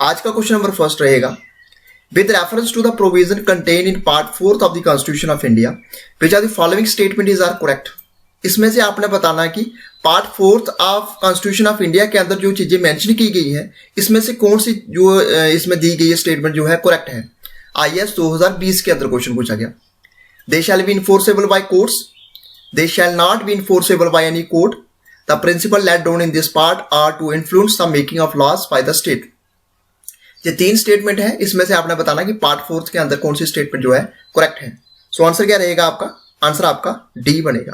आज का question number first रहेगा, with reference to the provision contained in part 4th of the Constitution of India, which are the following statements are correct। इसमें से आपने बताना है कि part 4th of constitution of India के अंदर जो चीजें मेंशन की गई है इसमें से कौन सी जो इसमें दी गई स्टेटमेंट जो है करेक्ट है। IAS 2020 के अंदर क्वेश्चन पूछा गया, they shall be enforceable by courts, they shall not be enforceable by any court, the principle laid down in this part are to influence the making of laws by the state. ये 3 statement है, इसमें से आपने बताना कि part 4th के अंदर कौन सी स्टेटमेंट जो है करेक्ट है। सो आंसर क्या रहेगा आपका, आंसर आपका डी बनेगा,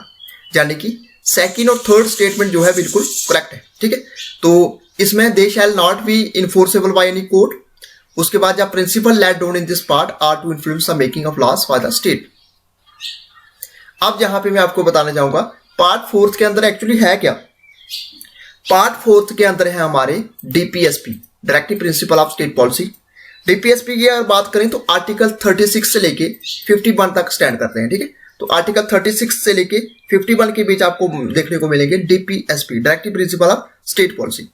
यानी कि सेकंड और थर्ड स्टेटमेंट जो है बिल्कुल करेक्ट है। ठीक है, तो इसमें they shall not be enforceable by any court, उसके बाद जब principle laid down in this part are to influence the making of laws by the state. अब जहां पे मैं आपको बताना चाहूंगा पार्ट 4th के अंदर एक्चुअली है क्या। पार्ट 4th के अंदर है हमारे DPSP, directive principle of state policy. DPSP की अगर बात करें तो आर्टिकल 36 से लेके 51 तक स्टैंड करते हैं। ठीक है, तो आर्टिकल 36 से लेके 51 के बीच आपको देखने को मिलेंगे DPSP, directive principle of state policy.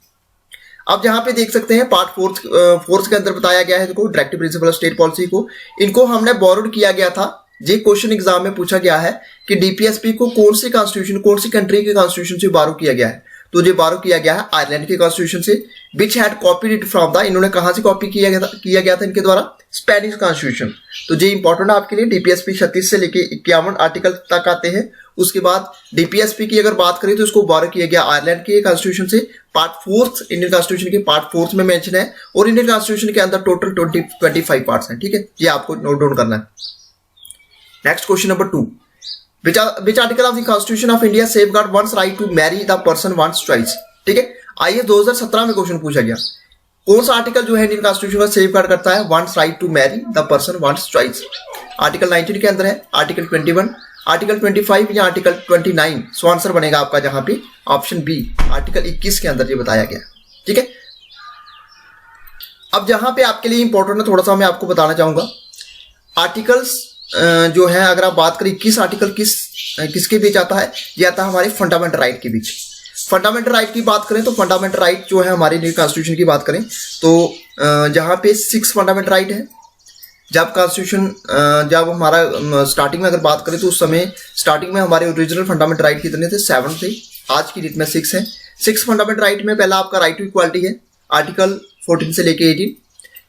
अब जहां पे देख सकते हैं पार्ट 4th के अंदर बताया गया है देखो directive principle of state policy को, इनको हमने बोरोड किया गया था। ये क्वेश्चन एग्जाम में पूछा गया है कि डीपीएसपी को कौन सी कॉन्स्टिट्यूशन, कौन सी कंट्री के कॉन्स्टिट्यूशन से बारो किया गया है। तो ये बारो किया गया है आयरलैंड के कॉन्स्टिट्यूशन से, which had copied it from the, इन्होंने कहां से कॉपी किया गया था इनके द्वारा, स्पेनिश कॉन्स्टिट्यूशन। तो ये इंपॉर्टेंट है आपके लिए। डीपीएसपी 36 से लेके 51 आर्टिकल तक आते हैं। उसके बाद डीपीएसपी की अगर बात करें तो इसको बारो किया गया आयरलैंड के कॉन्स्टिट्यूशन से। पार्ट 4th इंडियन कॉन्स्टिट्यूशन के पार्ट 4th में मेंशन है, और इंडियन कॉन्स्टिट्यूशन के अंदर टोटल 25 पार्ट्स हैं। ठीक है, ये आपको नोट डाउन करना है। Next question number 2, which article of the Constitution of India safeguard one's right to marry the person one's choice। ठीक है, आइए 2017 में क्वेश्चन पूछा गया, कौन सा आर्टिकल जो है इंडियन कॉन्स्टिट्यूशन का सेफगार्ड करता है one's right to marry the person one's choice। Article 19 के अंदर है, आर्टिकल 21, आर्टिकल 25 या आर्टिकल 29। सो आंसर बनेगा आपका जहां पे ऑप्शन बी, आर्टिकल 21 के अंदर ये बताया गया। ठीक है, अब जहां पे आपके लिए इंपॉर्टेंट है, थोड़ा सा मैं आपको बताना चाहूंगा आर्टिकल्स जो है, अगर आप बात करें 21 आर्टिकल किसके बीच आता है, ये आता है हमारे फंडामेंटल राइट के बीच। फंडामेंटल राइट की बात करें तो फंडामेंटल राइट जो है हमारे इंडियन कॉन्स्टिट्यूशन की बात करें तो जहां पे 6 फंडामेंटल राइट है। जब कॉन्स्टिट्यूशन जब हमारा स्टार्टिंग में अगर बात करें तो उस समय स्टार्टिंग में हमारे ओरिजिनल फंडामेंटल राइट कितने थे, 7 थे। आज की डेट में 6 है। 6 फंडामेंटल राइट में पहला आपका राइट टू इक्वालिटी है, आर्टिकल 14 से लेके 18।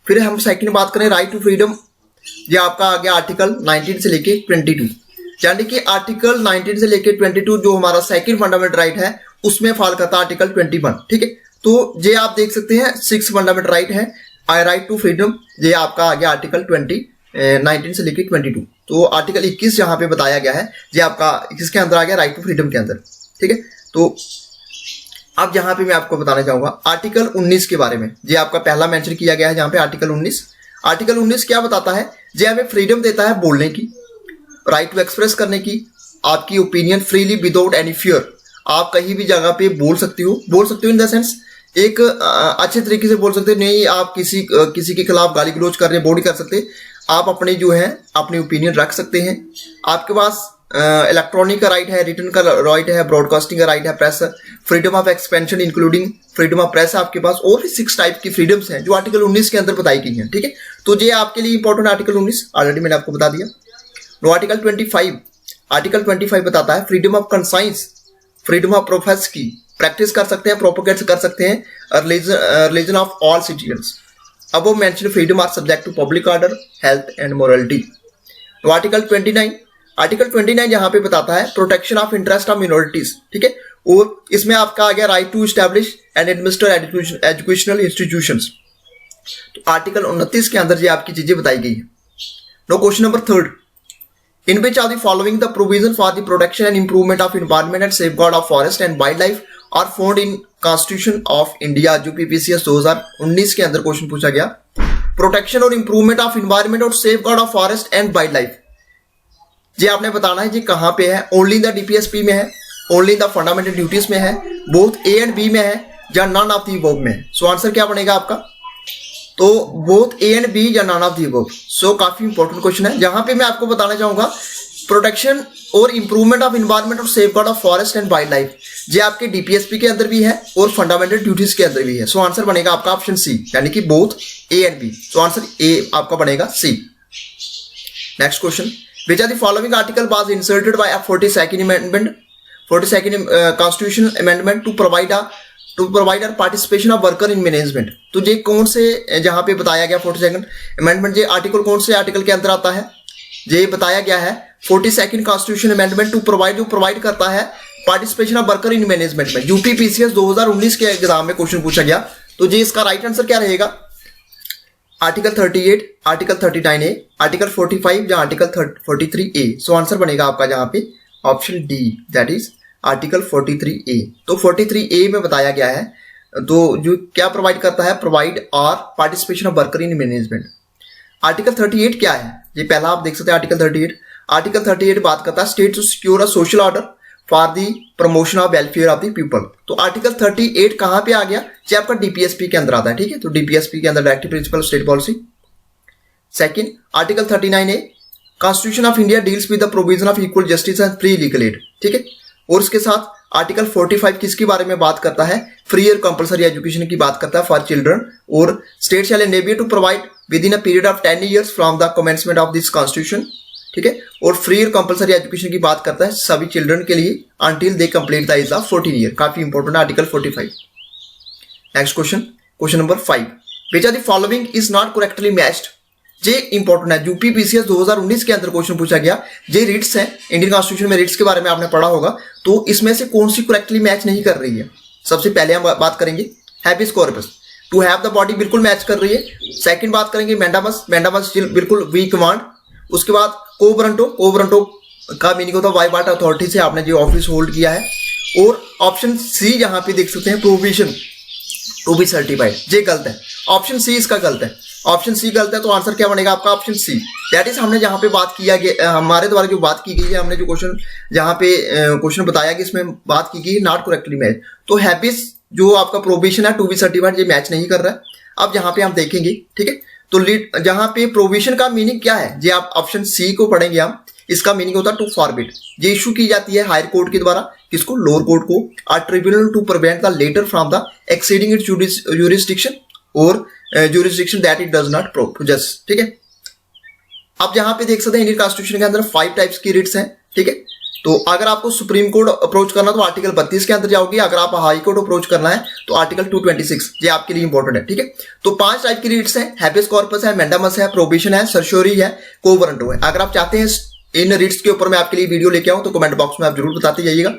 फिर हम सेकंड बात करें राइट टू फ्रीडम, ये आपका आ गया आर्टिकल 19 से लेके 22। यानी कि आर्टिकल 19 से लेके 22 जो हमारा सेकंड फंडामेंटल राइट है उसमें फॉल करता है आर्टिकल 21। ठीक है, तो ये आप देख सकते हैं 6 फंडामेंटल राइट है। राइट टू फ्रीडम ये आपका आ गया आर्टिकल 19 से लेके 22। तो आर्टिकल 21 जहां पे बताया गया है ये आपका किसके अंदर आ गया, राइट टू फ्रीडम के अंदर। ठीक है, तो अब जहां पे मैं आपको बताना चाहूंगा आर्टिकल 19 के बारे में, ये आपका पहला मेंशन किया गया है जहां पे आर्टिकल 19। आर्टिकल 19 क्या बताता है, ये हमें फ्रीडम देता है बोलने की, राइट टू एक्सप्रेस करने की, आपकी opinion freely without any fear. आप कहीं भी जगह पे बोल सकते हो इन द सेंस एक अच्छे तरीके से बोल सकते हो, नहीं आप किसी के खिलाफ गाली गलौज कर रहे हैं, बोल नहीं कर सकते। आप अपने जो है अपनी ओपिनियन रख सकते हैं। आपके पास इलेक्ट्रॉनिक का राइट है, रिटर्न का राइट है, ब्रॉडकास्टिंग का राइट है, press, freedom of expansion including freedom of press आपके पास, और भी 6 टाइप की फ्रीडम्स हैं जो आर्टिकल 19 के अंदर बताई गई हैं। ठीक है, तो ये आपके लिए इंपॉर्टेंट आर्टिकल 19 ऑलरेडी मैंने आपको बता दिया। नो आर्टिकल 25, आर्टिकल 25 बताता है freedom of conscience, freedom of profess की प्रैक्टिस कर सकते हैं, प्रोपोगेट कर सकते हैं रिलीजन ऑफ ऑल सिटीजन्स। अब वो mention freedom are subject to public order, health and morality. तो आर्टिकल 29, आर्टिकल 29 यहाँ पे बताता है protection of interest of minorities. ठीक है, और इसमें आपका आ गया right to establish and administer educational institutions. तो आर्टिकल 29 के अंदर ये आपकी चीजें बताई गई है। No question number 3, in which are the following the provision for the protection and improvement of environment and safeguard of forest and wild life are found in constitution of India. जो PPCS 2019 के अंदर question पूछा गया, protection और improvement of environment और safeguard of forest and wild life, ये आपने बताना है जी कहां पे है। ओनली इन द डीपीएसपी में है, only in the fundamental duties में है, बोथ ए एंड बी में है, या नॉन ऑफ द अबव में है। सो आंसर क्या बनेगा आपका, तो बोथ ए एंड बी या नॉन ऑफ द अबव। सो काफी इंपॉर्टेंट क्वेश्चन है। जहां पे मैं आपको बताना चाहूंगा प्रोटेक्शन और इंप्रूवमेंट ऑफ इन्वायरमेंट और safeguard of forest and wild life, ये आपके डीपीएसपी के अंदर भी है और फंडामेंटल ड्यूटीज के अंदर भी है। सो आंसर बनेगा आपका ऑप्शन सी, यानी कि both A and B. So answer A आपका बनेगा C. Next question, which are the following article was inserted by 42nd amendment, 42nd constitution amendment to provide participation of worker in management. तो ये कौन से जहां पे बताया गया 42nd अमेंडमेंट, ये आर्टिकल कौन से आर्टिकल के अंदर आता है? ये बताया गया है 42nd constitution amendment to provide करता है participation of worker in management में। यूपी पीसीएस 2019 के एग्जाम में क्वेश्चन पूछा गया, तो ये इसका राइट आंसर क्या रहेगा? आर्टिकल 38, आर्टिकल 39A, आर्टिकल 45 या आर्टिकल 43A। सो आंसर बनेगा आपका जहां पे option D, that is article 43A। तो 43A में बताया गया है, तो जो क्या प्रोवाइड करता है, प्रोवाइड और participation of worker in management. Article 38 क्या है? ये पहला आप देख सकते हैं आर्टिकल 38। आर्टिकल 38 बात करता है state to secure a social order for the promotion of welfare of the people. तो आर्टिकल 38 कहां पे आ गया? ये आपका डीपीएसपी के अंदर आता है, ठीक है। तो डीपीएसपी के अंदर directive principle state policy. Second, article 39A constitution of India deals with the provision of equal justice and free legal add, ठीक है। और इसके साथ आर्टिकल 45 किसके बारे में बात करता है? फ्री और कंपलसरी एजुकेशन की बात करता है फॉर चिल्ड्रन। और state shall enable to provide within a period of 10 years from the commencement of this constitution, ठीक है। और फ्री और कंपलसरी एजुकेशन की बात करता है सभी चिल्ड्रन के लिए until they complete the age of 14 years। काफी important article 45। Next question, question number 5, which are the following is not correctly matched. ये इंपॉर्टेंट है, यूपी पीसीएस 2019 के अंदर क्वेश्चन पूछा गया। ये रिट्स है, इंडियन कॉन्स्टिट्यूशन में रिट्स के बारे में आपने पढ़ा होगा, तो इसमें से कौन सी करेक्टली मैच नहीं कर रही है? सबसे पहले हम बात करेंगे habeas corpus, to have the body बिल्कुल मैच कर रही है। सेकंड बात करेंगे मैंडामस, मैंडामस बिल्कुल वी कमांड। उसके बाद कोबरंटो, कोबरंटो का मीनिंग होता है वाई बाट अथॉरिटी से आपने जो ऑफिस होल्ड किया है। और ऑप्शन सी यहाँ पे देख सकते हैं प्रोविजन टू बी सर्टिफाइड, ये गलत है। ऑप्शन सी इसका गलत है, ऑप्शन सी गलत है। तो आंसर क्या बनेगा आपका? Option C. दैट इज हमने जहां पे बात किया गया, हमारे द्वारा जो बात की गई है, हमने जो क्वेश्चन जहां पे क्वेश्चन बताया कि इसमें बात की गई नॉट करेक्टली मैच। तो हैबिस जो आपका प्रोविजन है टू बी सर्टिफाइड, ये मैच नहीं कर रहा है। अब जहां पे हम देखेंगे, ठीक है, तो जहां पे प्रोविजन का मीनिंग क्या है, ये आप ऑप्शन सी को पढ़ेंगे हम। इसका मीनिंग होता है टू फॉरबिड। ये इशू की जाती है हायर कोर्ट के द्वारा, किसको? लोअर कोर्ट को। A tribunal to prevent the latter from the exceeding its jurisdiction और jurisdiction that it does not possess, ठीक है। अब यहां पे देख सकते हैं इंडियन कॉन्स्टिट्यूशन के अंदर 5 टाइप्स की रिट्स हैं, ठीक है। तो अगर आपको सुप्रीम कोर्ट अप्रोच करना तो आर्टिकल 32 के अंदर जाओगे। अगर आप हाई कोर्ट अप्रोच करना है तो आर्टिकल 226, ये आपके लिए इंपॉर्टेंट है, ठीक है। तो 5 टाइप की रिट्स हैं, हैबिस कॉर्पस है, मैंडामस है, प्रोविजन है, सर्श्योरी है, कोवरंटो है। अगर आप चाहते हैं इन रिट्स के ऊपर मैं आपके लिए वीडियो लेके आऊं तो कमेंट बॉक्स में आप जरूर बताते जाइएगा।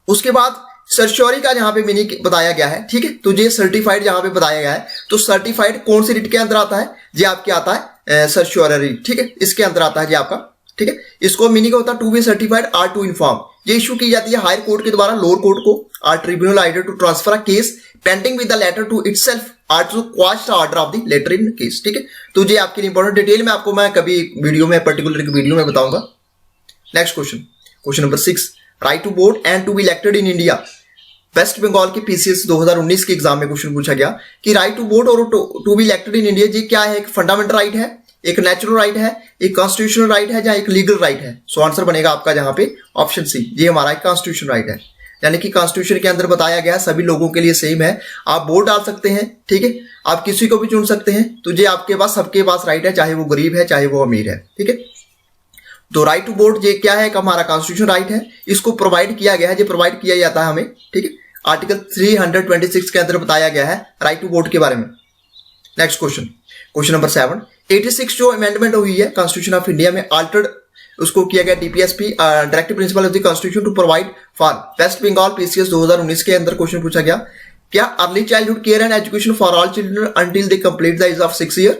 उसके बाद सर्श्योरी का जहां पे मीनिंग बताया गया है, ठीक है। तो ये सर्टिफाइड जहां पे बताया गया है, तो सर्टिफाइड कौन सी रिट के अंदर आता है? ये आपके आता है सर्श्योरी, ठीक है, इसके अंदर आता है ये आपका, ठीक है। इसको मीनिंग होता है to be certified or to inform. ये इशू की जाती है हायर कोर्ट के द्वारा लोअर कोर्ट को। Or tribunal either to transfer a case pending with the latter to itself or to quash the order of the latter in case, ठीक है। तो ये आपके लिए इंपॉर्टेंट, डिटेल में आपको मैं कभी वीडियो में पर्टिकुलर वीडियो में बताऊंगा। Next question, question number 6, right to vote and to be elected in India. West Bengal के पीसीएस 2019 के एग्जाम में क्वेश्चन पूछा गया कि राइट टू वोट और to be elected in India, ये क्या है? एक फंडामेंटल राइट है, एक नेचुरल राइट है, एक कॉन्स्टिट्यूशनल राइट है, या एक लीगल राइट है? सो आंसर बनेगा आपका जहां पे ऑप्शन सी, ये हमारा एक कॉन्स्टिट्यूशन राइट है। यानी कि कॉन्स्टिट्यूशन के अंदर बताया गया सभी लोगों के लिए सेम है, आप वोट डाल सकते हैं, ठीक है, आप किसी को भी चुन सकते हैं। तो ये आपके पास सबके पास राइट है, चाहे वो गरीब है चाहे वो अमीर है, ठीक है। तो राइट टू वोट ये क्या है? हमारा कॉन्स्टिट्यूशन राइट है, इसको प्रोवाइड किया गया है, ये प्रोवाइड किया जाता है हमें, ठीक है। आर्टिकल 326 के अंदर बताया गया है राइट टू वोट के बारे में। नेक्स्ट क्वेश्चन, क्वेश्चन नंबर 7, 86 जो अमेंडमेंट हुई है कॉन्स्टिट्यूशन ऑफ इंडिया में, अल्टर्ड उसको किया गया DPSP directive principle of the constitution to provide for. West Bengal PCS 2019 के अंदर क्वेश्चन पूछा गया, क्या early childhood care and education for all children until they complete the age of 6 years,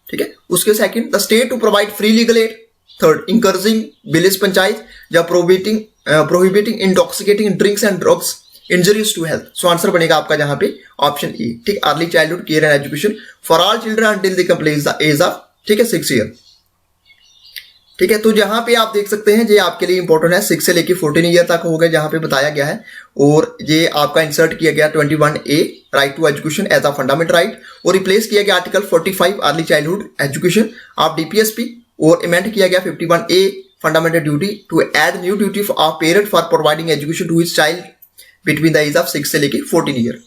ठीक है। उसके second, the state to provide free legal aid. Third, encouraging village panchayat या prohibiting intoxicating drinks and drugs injuries to health. So answer बनेगा आपका जहां पे option A, ठीक, early childhood care and education for all children until they complete the age of, ठीक है, 6 years, ठीक है। तो जहां पे आप देख सकते हैं ये आपके लिए इंपॉर्टेंट है, 6 से लेके 14 ईयर तक हो गए जहां पे बताया गया है। और ये आपका इंसर्ट किया गया 21A right to education as a fundamental right, और रिप्लेस किया गया article 45 early childhood education of DPSP और इमेंट किया गया 51A fundamental duty to add new duty of parent for providing education to his child between the age of 6 से लेके 14 year.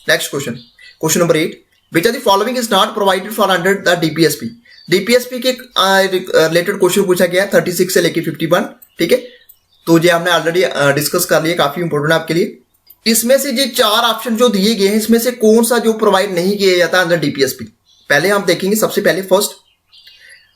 Next question number 8, which are the following is not provided for under the DPSP. DPSP के related question पूछा गया 36 से लेके 51, ठीक है। तो ये हमने ऑलरेडी डिस्कस कर लिया, काफी इंपॉर्टेंट है आपके लिए। इसमें से ये 4 ऑप्शन जो दिए गए हैं, इसमें से कौन सा जो प्रोवाइड नहीं किया जाता अंडर डीपीएसपी, पहले हम देखेंगे। सबसे पहले first,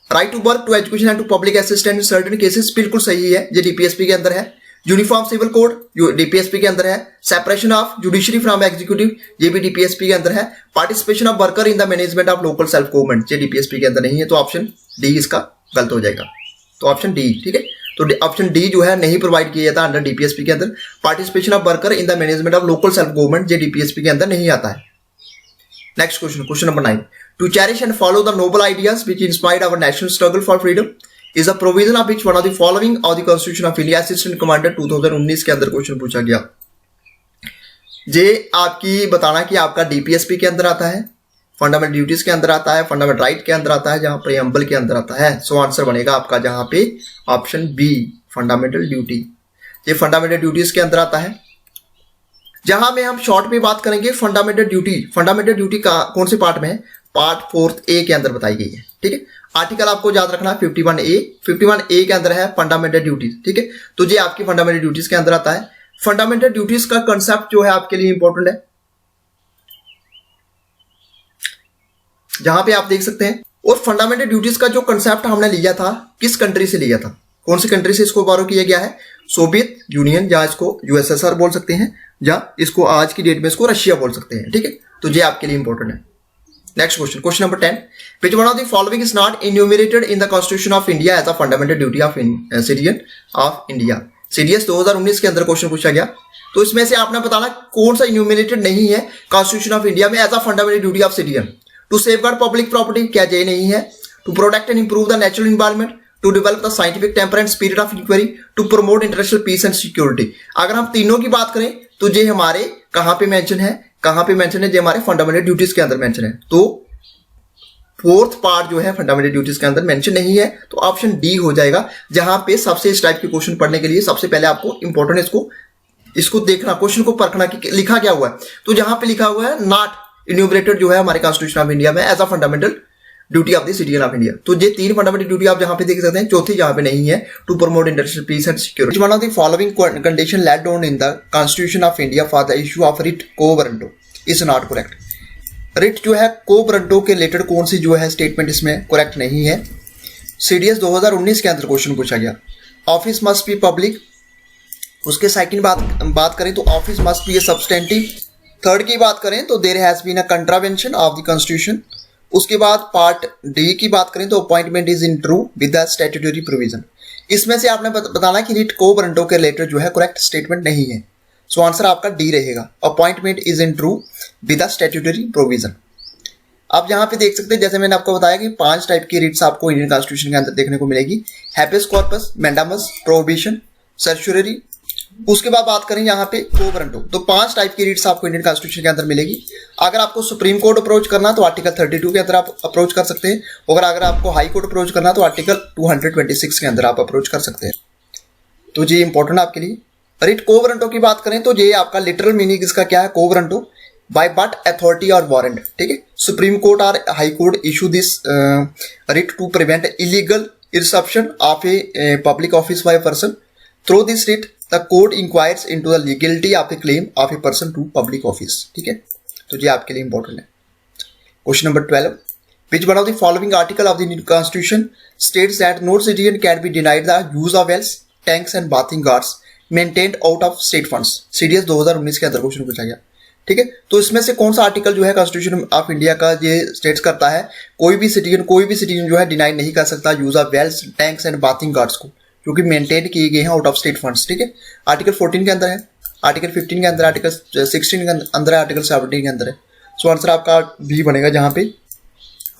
right to work, to education and to public assistant in certain cases, बिल्कुल सही है, ये डीपीएसपी के अंदर है। यूनिफॉर्म सिविल कोड डीपीएसपी के अंदर है। Separation of judiciary from executive, ये भी डीपीएसपी के अंदर है। Participation of worker in the management of local self government, ये डीपीएसपी के अंदर नहीं है, तो ऑप्शन डी इसका गलत हो जाएगा। तो ऑप्शन डी, ठीक है। तो ऑप्शन डी जो है नहीं प्रोवाइड किया जाता अंडर डीपीएसपी के अंदर। Participation of worker in the management of local self government, ये डीपीएसपी के अंदर नहीं आता है। Next question number 9, to cherish and follow the noble ideas which inspired our national struggle for freedom is a provision of which one of the following of the constitution of India. Assistant commander 2019 के अंदर question पूछा गया। ये आपकी बताना कि आपका DPSP के अंदर आता है, फंडामेंटल ड्यूटीज के अंदर आता है, फंडामेंटल राइट के अंदर आता है, जहां प्रीएम्बल के अंदर आता है। सो आंसर बनेगा आपका जहां पे ऑप्शन बी, फंडामेंटल ड्यूटी। ये फंडामेंटल ड्यूटीज के अंदर आता है। जहां में हम शॉर्ट में बात करेंगे फंडामेंटल ड्यूटी का कौन से पार्ट में है, पार्ट 4A के अंदर बताई गई है, ठीक है। आर्टिकल आपको याद रखना 51A के अंदर है फंडामेंटल ड्यूटीज, ठीक है। तो ये आपकी फंडामेंटल ड्यूटीज के अंदर आता है। फंडामेंटल ड्यूटीज का कंसेप्ट जो है आपके लिए इंपॉर्टेंट है, जहां पे आप देख सकते हैं। और फंडामेंटल ड्यूटीज का जो कंसेप्ट हमने लिया था, किस कंट्री से लिया था, कौन सी कंट्री से इसको बारो किया गया है, सोवियत यूनियन, या इसको यूएसएसआर बोल सकते हैं, या इसको आज की डेट में इसको रशिया बोल सकते हैं, ठीक है। तो ये आपके लिए इंपॉर्टेंट है। Next question number 10, which one of the following is not enumerated in the constitution of India as a fundamental duty of citizen of India. CDS 2019 के अंदर क्वेश्चन पूछा गया। तो इसमें से आपने बताना कौन सा इन्यूमरेटेड नहीं है कॉन्स्टिट्यूशन ऑफ इंडिया में as a fundamental duty of citizen. To safeguard public property, क्या ये नहीं है। To protect and improve the natural environment, to develop the scientific temper and spirit of inquiry, to promote international peace and security. अगर हम तीनों की बात करें तो ये हमारे कहां पे मेंशन है, ये हमारे फंडामेंटल ड्यूटीज के अंदर मेंशन है। तो फोर्थ पार्ट जो है फंडामेंटल ड्यूटीज के अंदर मेंशन नहीं है, तो ऑप्शन डी हो जाएगा। जहां पे सबसे इस टाइप के क्वेश्चन पढ़ने के लिए सबसे पहले आपको इंपॉर्टेंट इसको देखना, क्वेश्चन को परखना कि लिखा क्या हुआ है। तो जहां पे लिखा हुआ है नॉट इन्यूमरेटेड जो है हमारे कॉन्स्टिट्यूशन ऑफ इंडिया में as a fundamental duty of the citizen of India. तो ये 3 फंडामेंटल ड्यूटी आप जहां पे देख सकते हैं, चौथी जहां पे नहीं है, to promote international peace and security. One of the following condition laid down in the constitution of India for the issue of writ quo warranto is not correct. Writ जो है को वारंटो के related कौन सी जो है statement इसमें correct नहीं है। CDS 2019 के अंदर क्वेश्चन पूछा गया। ऑफिस मस्ट बी पब्लिक, उसके सेकंड बात करें तो office must be a substantive. Third की बात करें तो there has been a contravention of the constitution. उसके बाद पार्ट डी की बात करें तो appointment is in true with the statutory provision. इसमें से आपने बताना कि रिट को वारंटो के रिलेटेड जो है करेक्ट स्टेटमेंट नहीं है। सो आंसर आपका डी रहेगा, appointment is in true with the statutory provision. आप यहाँ पे देख सकते हैं, जैसे मैंने आपको बताया कि 5 टाइप की रिट्स आपको इंडियन कॉन्स्टिट्यूशन के अंदर देखने को मिलेगी। हैबेस कॉर्पस, मैंडामस, प्रोहिबिशन, सर्चुररी। उसके बाद बात करें यहाँ पे को वारंटो, तो 5 टाइप की रिट्स आपको इंडियन कॉन्स्टिट्यूशन के अंदर मिलेगी। अगर आपको सुप्रीम कोर्ट अप्रोच करना तो आर्टिकल 32 के अंदर आप अप्रोच कर सकते हैं, और अगर आपको हाई कोर्ट अप्रोच करना तो आर्टिकल 226 के अंदर आप अप्रोच कर सकते हैं। तो ये इंपॉर्टेंट आपके लिए। रिट को वारंटो की बात करें तो ये आपका लिटरल मीनिंग इसका क्या है, quo warranto by but authority और वारंट, ठीक है। सुप्रीम कोर्ट और high court issue this writ to prevent illegal irruption of a public office by a person. Through this writ, the court inquires into the legality of a claim of a person to public office. ठीक है, तो ये आपके लिए important है। Question number 12, which one of the following article of the Indian Constitution states that no citizen can be denied the use of wells, tanks and bathing guards maintained out of state funds? CDS 2019 के अंदर question पूछा गया। ठीक है, तो इसमें से कौन सा आर्टिकल जो है कॉन्स्टिट्यूशन ऑफ इंडिया का ये स्टेट्स करता है कोई भी सिटीजन जो है डिनाई नहीं कर सकता use of wells, tanks and bathing ghats को, जो कि मेंटेन किए गए हैं आउट ऑफ स्टेट फंड्स। ठीक है, आर्टिकल 14 के अंदर है, आर्टिकल 15 के अंदर, आर्टिकल 16 के अंदर है, आर्टिकल 17 के अंदर है। सो आंसर आपका बी बनेगा जहां पे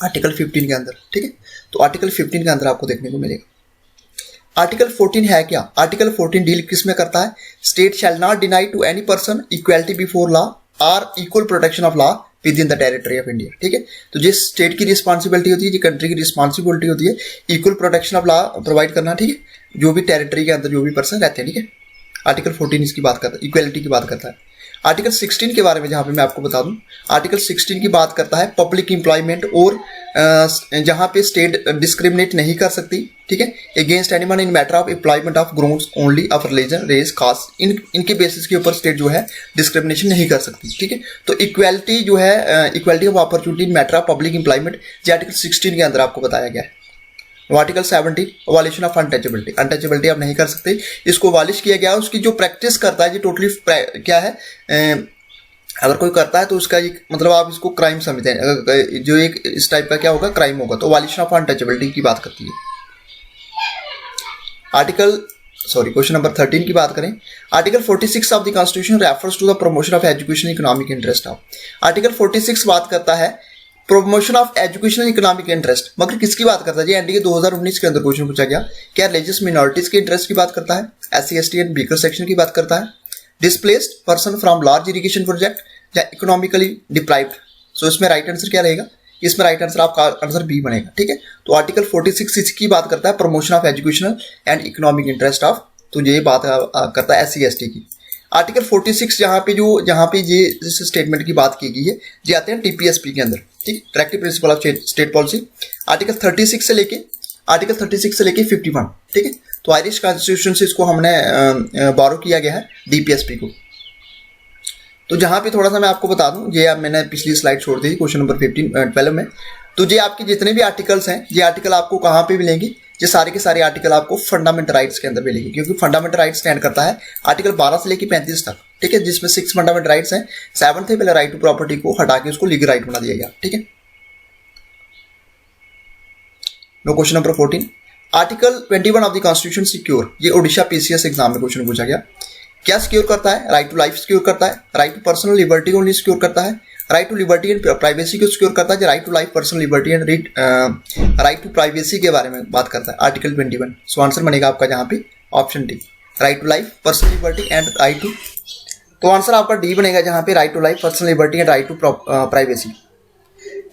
आर्टिकल 15 के अंदर। ठीक है, तो आर्टिकल 15 के अंदर आपको देखने को मिलेगा। आर्टिकल 14 है क्या? आर्टिकल 14 डील किस में करता है? State shall not deny to any person equality before law और equal protection of law with in the territory of India. ठीक है, तो जिस स्टेट की रिस्पॉन्सिबिलिटी होती है, जो कंट्री की रिस्पॉन्सिबिलिटी होती है, equal protection of law provide करना। ठीक है, जो भी टेरिटरी के अंदर जो भी पर्सन रहते हैं। ठीक है, आर्टिकल 14 इसकी बात करता है, इक्वलिटी की बात करता है। आर्टिकल 16 के बारे में जहाँ पे मैं आपको बता दूं, आर्टिकल 16 की बात करता है पब्लिक एम्प्लॉयमेंट और जहाँ पे स्टेट डिस्क्रिमिनेट नहीं कर सकती। ठीक है, against anyone in matter of employment of grounds only of religion, race, caste, इनके बेसिस के ऊपर स्टेट जो है डिस्क्रिमिनेशन नहीं कर सकती। ठीक है, तो इक्वलिटी जो है, equality of opportunity in matter of public employment, जो आर्टिकल 16 के अंदर आपको बताया गया है। Article 17 violation of untouchability, untouchability आप नहीं कर सकते, इसको वॉलिश किया गया। उसकी जो प्रैक्टिस करता है, ये टोटली क्या है, अगर कोई करता है तो उसका एक मतलब आप इसको क्राइम समझते हैं, जो एक इस टाइप का क्या होगा, क्राइम होगा। तो वॉल्यूशन ऑफ अनटचेबिलिटी की बात करती है। क्वेश्चन नंबर 13 की बात करें, article 46 of the constitution refers to the promotion of education economic interest of. Article 46 बात करता है promotion of educational economic interest, मगर किसकी बात करता है? ये एनडीए 2019 के अंदर क्वेश्चन पूछा गया। क्या रिलीजियस मिनॉरिटीज के इंटरेस्ट की बात करता है, SC ST and weaker section की बात करता है, displaced person from large irrigation project या इकोनॉमिकली डिप्राइव्ड। सो इसमें राइट आंसर क्या रहेगा? इसमें राइट आंसर आपका आंसर बी बनेगा। ठीक है, तो आर्टिकल 46 इसकी बात करता है promotion of educational and economic interest of, तो ये बात करता है एससी एसटी की। आर्टिकल 46 जहाँ पे ये स्टेटमेंट की बात की गई है, ये आते हैं टीपीएसपी के अंदर। ठीक है, directive principle of state policy, article 36 से लेके 51। ठीक है, तो आयरिश कॉन्स्टिट्यूशन से इसको हमने बारो किया गया है डीपीएसपी को। तो जहाँ पे थोड़ा सा मैं आपको बता दूं, ये अब मैंने पिछली स्लाइड छोड़ दी थी क्वेश्चन नंबर 12 में। तो ये आपके जितने भी आर्टिकल्स हैं, ये आर्टिकल आपको कहाँ पे मिलेंगे? ये सारे के सारे आर्टिकल आपको फंडामेंटल राइट्स के अंदर मिलेंगे, क्योंकि फंडामेंटल राइट्स स्टैंड करता है आर्टिकल 12 से लेकर 35 तक। ठीक है, जिसमें 6 फंडामेंटल राइट्स हैं। 7 थे पहले राइट टू प्रॉपर्टी को हटा के उसको लीगल राइट बना दिया गया। ठीक है, no question number 14, article 21 of the constitution secure, ये ओडिशा पीसीएस एग्जाम में क्वेश्चन पूछा गया। क्या सिक्योर करता है? राइट टू लाइफ सिक्योर करता है, राइट टू पर्सनल लिबर्टी को सिक्योर करता है, right to liberty and privacy को सिक्योर करता है, right to life, personal liberty and right to privacy के बारे में बात करता है आर्टिकल 21। सो आंसर बनेगा आपका जहाँ पे option D, right to life, personal liberty and right to. तो आंसर आपका डी बनेगा जहाँ पे right to life, personal liberty and right to privacy.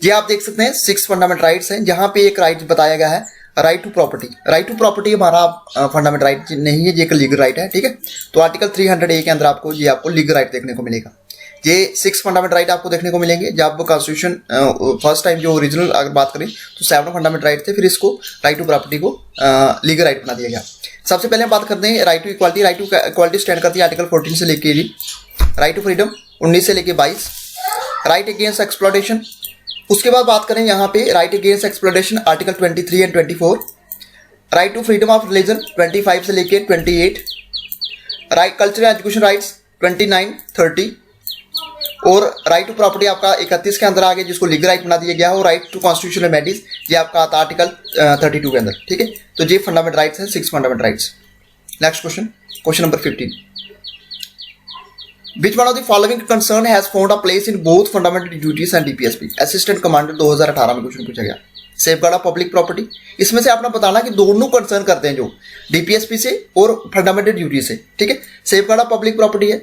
ये आप देख सकते हैं 6 फंडामेंटल राइट्स हैं, जहाँ पे एक राइट बताया गया है right to property. Right to property हमारा फंडामेंटल राइट नहीं है, ये एक लीगल राइट है। ठीक है, तो आर्टिकल 300A के अंदर आपको लीगल राइट देखने को मिलेगा। ये 6 फंडामेंटल राइट आपको देखने को मिलेंगे। जब कॉन्स्टिट्यूशन फर्स्ट टाइम जो ओरिजिनल अगर बात करें तो 7 फंडामेंटल राइट थे, फिर इसको राइट टू प्रॉपर्टी को लीगल राइट बना दिया गया। सबसे पहले हम बात करते हैं right to equality. Right to equality stand करती है आर्टिकल 14 से लेके राइट टू फ्रीडम 19 से लेके 22, राइट अगेंस्ट एक्सप्लॉयटेशन। उसके बाद बात करें यहाँ पे right against exploitation article 23 and 24, right to freedom of religion 25 से लेके 28, राइट कल्चरल एजुकेशन राइट्स 29, 30 और राइट टू प्रॉपर्टी आपका 31 के अंदर आ गया, जिसको लीगल राइट बना दिया गया है। और राइट टू कॉन्स्टिट्यूशनल रेमेडीज ये आपका आता है आर्टिकल 32 के अंदर। ठीक है, तो ये फंडामेंटल राइट्स है, 6 fundamental rights. Next question number 15, Which one of the following concern has found a place in both fundamental duties and DPSP? Assistant commander 2018 में क्वेश्चन पूछा गया। सेफगार्ड ऑफ पब्लिक प्रॉपर्टी, इसमें से आपने बताना कि दोनों कंसर्न करते हैं जो डीपीएसपी से और फंडामेंटल ड्यूटी से। ठीक है, सेफगार्ड ऑफ पब्लिक प्रॉपर्टी है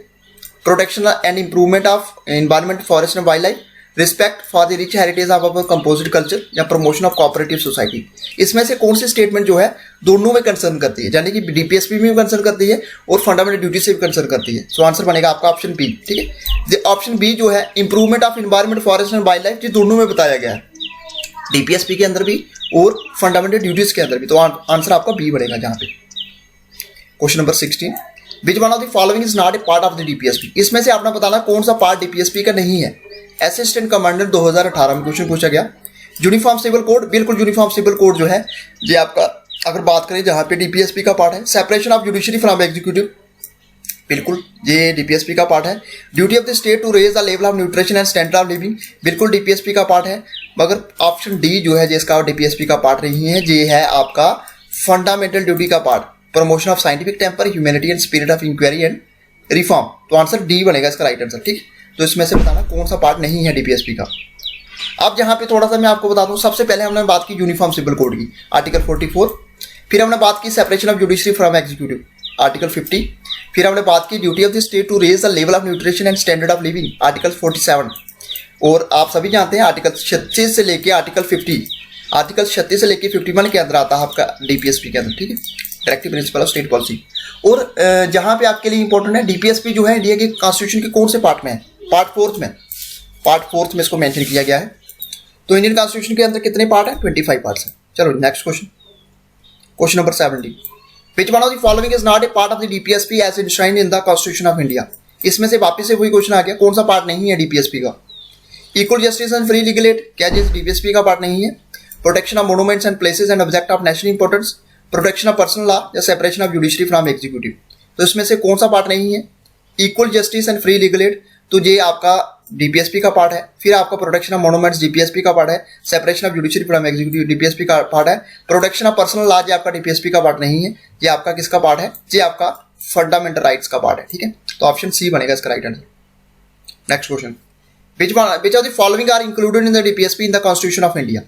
protection and improvement of environment, forest and wild life, respect for the rich heritage of our composite culture या प्रमोशन ऑफ कोऑपरेटिव सोसाइटी। इसमें से कौन सी स्टेटमेंट जो है दोनों में कंसर्न करती है, यानी कि डीपीएसपी में भी कंसर्न करती है और फंडामेंटल ड्यूटी से भी कंसर्न करती है। सो आंसर बनेगा आपका ऑप्शन बी। ठीक है, ऑप्शन बी जो है improvement of environment, forest and wild life, ये दोनों में बताया गया है, डीपीएसपी के अंदर भी और फंडामेंटल ड्यूटीज के अंदर भी। तो आंसर आपका बी बनेगा जहां पे। Question number 16, which one of the following is not a part of the DPSP. इसमें से आपने बताना कौन सा पार्ट डीपीएसपी का नहीं है। असिस्टेंट कमांडर 2018 में क्वेश्चन पूछा गया। यूनिफॉर्म सिविल कोड, बिल्कुल यूनिफॉर्म सिविल कोड जो है ये आपका अगर बात करें जहां पे डीपीएसपी का पार्ट है। Separation of judiciary from executive, बिल्कुल ये डीपीएसपी का पार्ट है। Duty of the state to raise the level of nutrition and standard of living, बिल्कुल डीपीएसपी का पार्ट है। मगर ऑप्शन डी जो है जिसका डीपीएसपी का पार्ट नहीं है, ये है आपका फंडामेंटल ड्यूटी का part, promotion of scientific temper, humanity and spirit of inquiry and reform. तो आंसर डी बनेगा इसका राइट आंसर। ठीक, तो इसमें से बताना कौन सा पार्ट नहीं है डीपीएसपी का। अब यहाँ पे थोड़ा सा मैं आपको बता दूं, सबसे पहले हमने बात की यूनिफॉर्म सिविल कोड की आर्टिकल 44, फिर हमने बात की separation of judiciary from executive article 50, फिर हमने बात की duty of the state to raise the level of nutrition and standard of living article 47, और आप सभी जानते हैं आर्टिकल 36 से लेके आर्टिकल 51 के अंदर आता है आपका डीपीएसपी के अंदर, ठीक है, directive principle of state policy. और जहाँ पे आपके लिए इंपॉर्टेंट है, डीपीएसपी जो है इंडिया के कॉन्स्टिट्यूशन के कौन से पार्ट में है? पार्ट फोर्थ में इसको मेंशन किया गया है। तो इंडियन कॉन्स्टिट्यूशन के अंदर कितने पार्ट है? 25 पार्ट्स हैं। चलो next question number 70। Which one of the following is not a part of the DPSP as enshrined in the constitution of India? इसमें से वापिस से वही क्वेश्चन आ गया, कौन सा पार्ट नहीं है डीपीएसपी का? Equal justice and free legal aid, क्या ये डीपीएसपी का पार्ट नहीं है? Protection of monuments and places and object of national importance, protection of personal law या separation of judiciary from executive. तो इसमें से कौन सा पार्ट नहीं है? Equal justice and free legal aid, तो ये आपका डीपीएसपी का पार्ट है। फिर आपका प्रोटेक्शन ऑफ मोन्यूमेंट्स डीपीएसपी का पार्ट है। Separation of judiciary from executive DPSP का पार्ट है। प्रोटेक्शन ऑफ पर्सनल लॉ ये आपका डीपीएसपी का पार्ट नहीं है। ये आपका किसका पार्ट है? ये आपका फंडामेंटल राइट्स का पार्ट है, ठीक है। तो ऑप्शन सी बनेगा इसका right answer. Next question, which of the following are included in the DPSP in the constitution of India?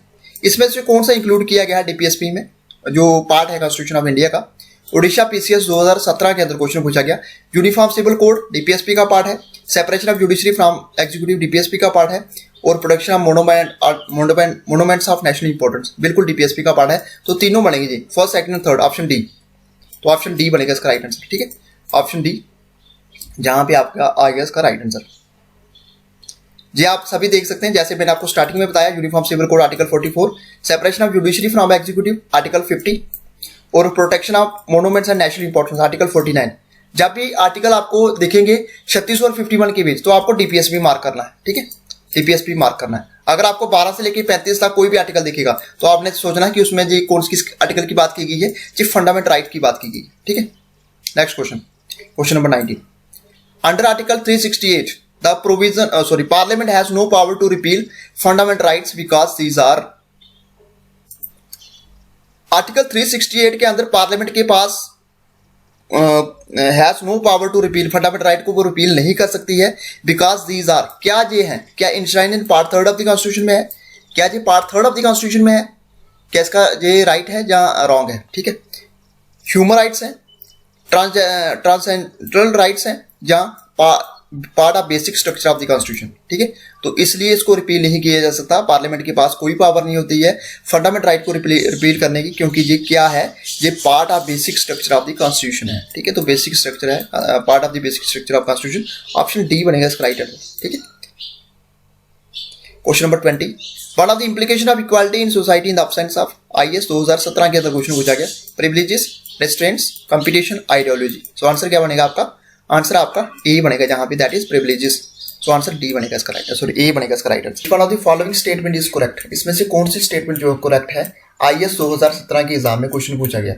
इसमें से कौन सा इंक्लूड किया गया है डीपीएसपी में, जो पार्ट है कॉन्स्टिट्यूशन ऑफ इंडिया का? ओडिशा पीसीएस 2017 के अंदर क्वेश्चन पूछा गया। यूनिफॉर्म सिविल कोड डीपीएसपी का पार्ट है। Separation of judiciary from executive DPSP का पार्ट है। और protection of monuments of national importance बिल्कुल डीपीएसपी का पार्ट है। तो तीनों बनेंगे जी, फर्स्ट सेकंड और थर्ड, ऑप्शन डी। तो ऑप्शन डी बनेगा इसका राइट आंसर, ठीक है, ऑप्शन डी जहां पे आपका आ गया इसका राइट आंसर। जी आप सभी देख सकते हैं, जैसे मैंने आपको स्टार्टिंग में बताया, uniform civil code article 44, separation of judiciary from executive article 50 और protection of monuments and national importance article 49। जब भी आर्टिकल आपको देखेंगे 36 और 51 के बीच, तो आपको डीपीएसपी मार्क करना है, ठीक है, डीपीएसपी मार्क करना है। अगर आपको 12 से लेकर 35 तक कोई भी आर्टिकल दिखेगा, तो आपने सोचना कि उसमें जी कौन किस आर्टिकल की बात की गई है, जी फंडामेंटल राइट की बात की गई है, ठीक है। Next question number 19। Under article 368 the parliament has no power to repeal fundamental rights because these are, article 368 के अंदर पार्लियामेंट के पास has no power to repeal, fundamental right को वो रिपील नहीं कर सकती है। बिकॉज दीज आर, क्या ये है, क्या enshrined in part 3 of the constitution में है? क्या ये पार्ट 3 ऑफ द कॉन्स्टिट्यूशन में है? क्या इसका ये राइट है या रॉन्ग है, ठीक है। ह्यूमन राइट्स हैं, ट्रांसेंडल राइट्स हैं, या part of basic structure of the constitution, ठीक है। तो इसलिए इसको रिपील नहीं किया जा सकता। पार्लियामेंट के पास कोई पावर नहीं होती है फंडामेंटल राइट को रिपील करने की, क्योंकि ये क्या है, ये part of basic structure of the constitution है, ठीक है। तो बेसिक स्ट्रक्चर है, part of the basic structure of constitution, option D बनेगा इसका राइट आंसर, ठीक है। Question number 20। One of the implication of equality in society in the absence of IAS 2017 के अंदर क्वेश्चन पूछा गया। Privileges, restraints, competition, ideology. So answer क्या बनेगा आपका? आंसर आपका ए बनेगा, जहां पे that is privileges. So answer D बनेगा इसका राइट, सॉरी ए बनेगा इसका right answer. One of the following statement is correct? इसमें से कौन सी स्टेटमेंट जो करेक्ट है? आईएएस 2017 के एग्जाम में क्वेश्चन पूछा गया।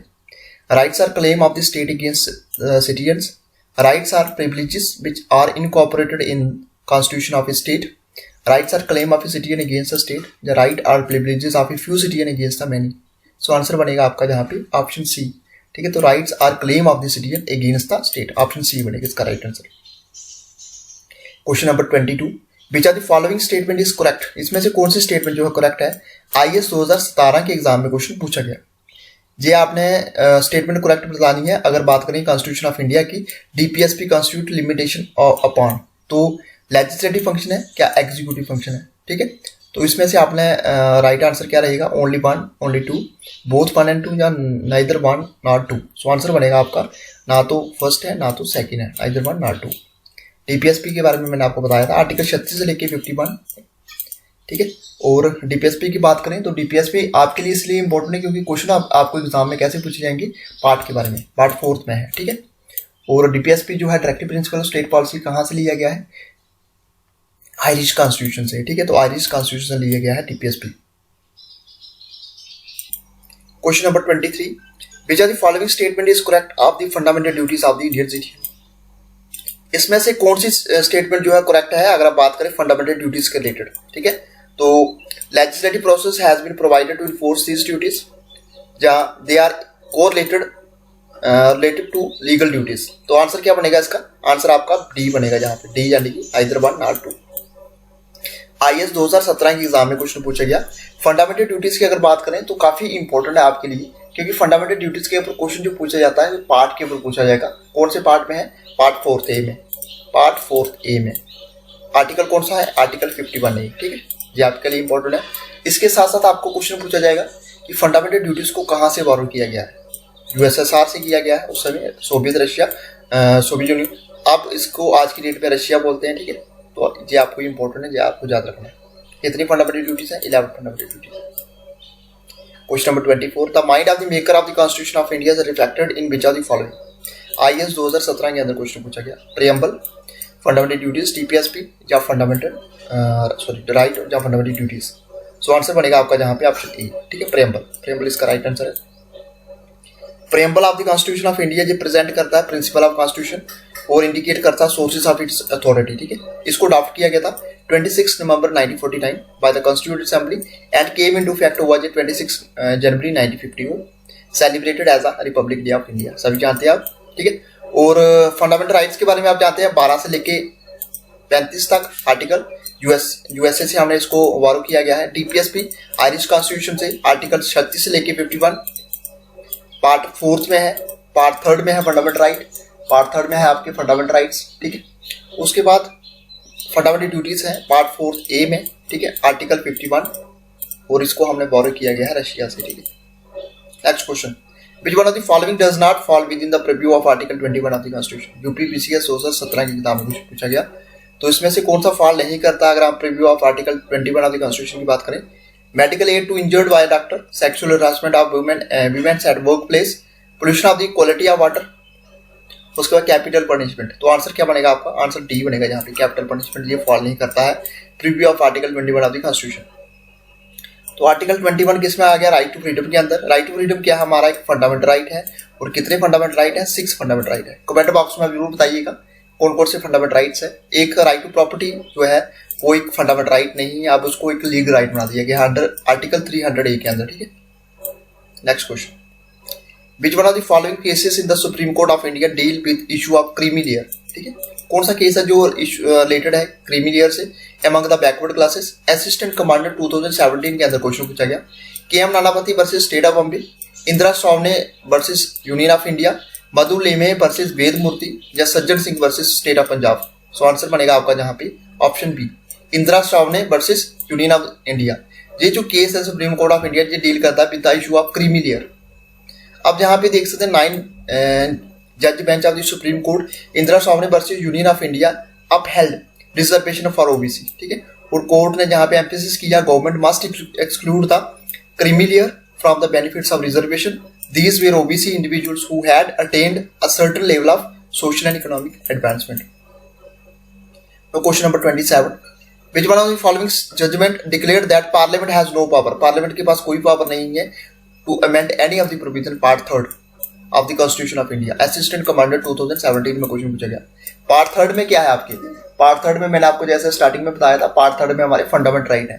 Rights are claim of the state against citizens, rights are privileges which are incorporated in constitution of a state, rights are claim of a citizen against a state, the right are privileges of a few citizen against the many. So answer बनेगा आपका जहां पे option C, ठीक है। तो rights are claim of the citizen against the state, option C बनेगा इसका right answer. Question number 22। Which are the following statement is correct? इसमें से कौन सी स्टेटमेंट जो है करेक्ट है? आईएएस 2017 के एग्जाम में क्वेश्चन पूछा गया। ये आपने स्टेटमेंट करेक्ट बतानी है। अगर बात करें कॉन्स्टिट्यूशन ऑफ इंडिया की, डीपीएसपी कॉन्स्टिट्यूट लिमिटेशन अपॉन, तो लेजिस्लेटिव फंक्शन है क्या एग्जीक्यूटिव फंक्शन है, ठीक है। तो इसमें से आपने राइट आंसर क्या रहेगा? ओनली 1, ओनली 2, बोथ 1 and 2, या नाइदर 1 नॉट 2। सो आंसर बनेगा आपका ना तो फर्स्ट है ना तो सेकंड है, नाइदर 1 नॉट 2। डीपीएसपी के बारे में मैंने आपको बताया था, आर्टिकल 36 से लेके 51, ठीक है। और डीपीएसपी की बात करें तो डीपीएसपी आपके लिए इसलिए इंपॉर्टेंट है क्योंकि क्वेश्चन आपको एग्जाम में कैसे पूछे जाएंगे, पार्ट के बारे में, पार्ट 4 में है, ठीक है। और डीपीएसपी जो है directive principle of state policy कहाँ से लिया गया है? आयरिश कॉन्स्टिट्यूशन से, ठीक है। तो आयरिश कॉन्स्टिट्यूशन लिया गया है DPSP. Question number 23। Which are the following statement is correct of the fundamental duties of the Indian citizen? इसमें से कौन सी स्टेटमेंट जो है करेक्ट है अगर आप बात करें फंडामेंटल ड्यूटीज के रिलेटेड, ठीक है। तो legislative process has been provided to enforce these duties, जहाँ they are correlated related to legal duties. तो आंसर क्या बनेगा इसका? आंसर आपका डी बनेगा, जहाँ पे डी यानी कि आइदर 1 नॉट 2। आईएएस 2017 के एग्जाम में क्वेश्चन पूछा गया। फंडामेंटल ड्यूटीज की अगर बात करें तो काफी इंपॉर्टेंट है आपके लिए, क्योंकि फंडामेंटल ड्यूटीज के ऊपर क्वेश्चन जो पूछा जाता है पार्ट के ऊपर पूछा जाएगा। कौन से पार्ट में है? पार्ट 4 ए में, पार्ट 4 ए में। आर्टिकल कौन सा है, आर्टिकल 51 नहीं, ठीक है, ये आपके लिए इंपॉर्टेंट है। इसके साथ साथ आपको क्वेश्चन पूछा जाएगा कि फंडामेंटल ड्यूटीज को कहाँ से बॉरो किया गया है। यूएसएसआर से किया गया है उस समय, सोवियत रशिया, सोवियत यूनियन, आप इसको आज की डेट में रशिया बोलते हैं, ठीक है। तो ये आपको इंपॉर्टेंट है, ये आपको याद रखना है। कितनी फंडामेंटल ड्यूटीज है, 11 fundamental duties. Question number 24, the mind of the maker of the constitution of India is reflected in which of the following. IAS 2017 के अंदर क्वेश्चन पूछा गया। प्रियम्बल, फंडामेंटल ड्यूटीज, टीपीएसपी या फंडामेंटल राइट या फंडामेंटल ड्यूटीज। सो आंसर बनेगा आपका जहाँ पे ऑप्शन ए, ठीक है, प्रियम्बल। प्रियम्बल इसका राइट आंसर है। Preamble of the constitution of India जो प्रेजेंट करता है प्रिंसिपल ऑफ कॉन्स्टिट्यूशन और इंडिकेट करता है सोर्सेज ऑफ इट्स अथॉरिटी, ठीक है। इसको ड्राफ्ट किया गया था 26 November 1949 by the constituted assembly and came into effect over 26 January 1951, celebrated as a republic day of India. सभी जानते हैं आप, ठीक है। और फंडामेंटल राइट्स के बारे में आप जानते हैं 12 से लेके 35 तक आर्टिकल यूएसए से हमने इसको वारो किया गया है। टीपीएसपी आयरिश कॉन्स्टिट्यूशन से आर्टिकल 36 से लेके 51 पार्ट 4 में है, पार्ट 3 में है फंडामेंटल राइट, पार्ट 3 में है आपके फंडामेंटल राइट्स, ठीक है। उसके बाद फंडामेंटल ड्यूटीज है पार्ट 4 ए में, ठीक है, आर्टिकल 51, और इसको हमने बोरो किया गया है रशिया से, ठीक है। Next question, which one of the following does not fall with in the preview of article 21 of the constitution. UPPCS 2017 की किताब में पूछा गया, तो इसमें से कौन सा फॉल नहीं करता अगर आप preview of article 21 of the constitution की बात करें। Medical aid to injured by doctor, sexual harassment of womens at work place, pollution of the quality of water, उसके बाद कैपिटल पनिशमेंट। तो आंसर क्या बनेगा आपका, आंसर डी बनेगा, जहाँ पे कैपिटल पनिशमेंट ये फॉल नहीं करता है preview of article 21 of the constitution. तो आर्टिकल 21 किसमें आ गया, राइट टू फ्रीडम के अंदर। राइट टू फ्रीडम क्या हमारा एक फंडामेंटल राइट है, और कितने फंडामेंटल राइट है, 6 फंडामेंटल राइट है। कमेंट बॉक्स में जरूर बताइएगा कौन कौन से फंडामेंटल राइट्स है। एक राइट टू प्रॉपर्टी जो है वो एक फंडामेंटल राइट नहीं है, आप उसको एक लीगल राइट बना दिया गया अंडर आर्टिकल 300A के अंदर, ठीक है। Next question, which one of the following cases in the Supreme Court of India deal with issue of creamy layer, ठीक है। कौन सा केस है जो रिलेटेड है क्रीमी लेयर से, among the backward classes. Assistant commander 2017 के अंदर क्वेश्चन पूछा गया। KM Nanavati versus state of Bombay, Indira Sawhney versus union of India, Madhu Limaye versus Ved Murthy, या Sajjan Singh versus state of Punjab. So answer बनेगा आपका जहाँ पे option B, Indira Sawhney versus union of India. ये जो केस है सुप्रीम कोर्ट ऑफ इंडिया ये डील करता है with the issue of creamy layer. अब यहाँ पे देख सकते हैं 9 जज bench of the Supreme Court, Indira Sawhney versus union of India upheld reservation for OBC, ठीक है। और कोर्ट ने जहाँ पे एम्फेसिस किया government must exclude the creamy layer from the benefits of reservation, these were OBC individuals who had attained a certain level of social and economic advancement. तो question number 27, which one of the following judgement declared that parliament has no power, parliament के पास कोई power नहीं है to amend any of the provision part 3 of the constitution of India. Assistant commander 2017 में question पूछा गया। Part 3 में क्या है आपके, पार्ट 3 में मैंने आपको जैसे स्टार्टिंग में बताया था, पार्ट 3 में हमारे फंडामेंटल राइट है।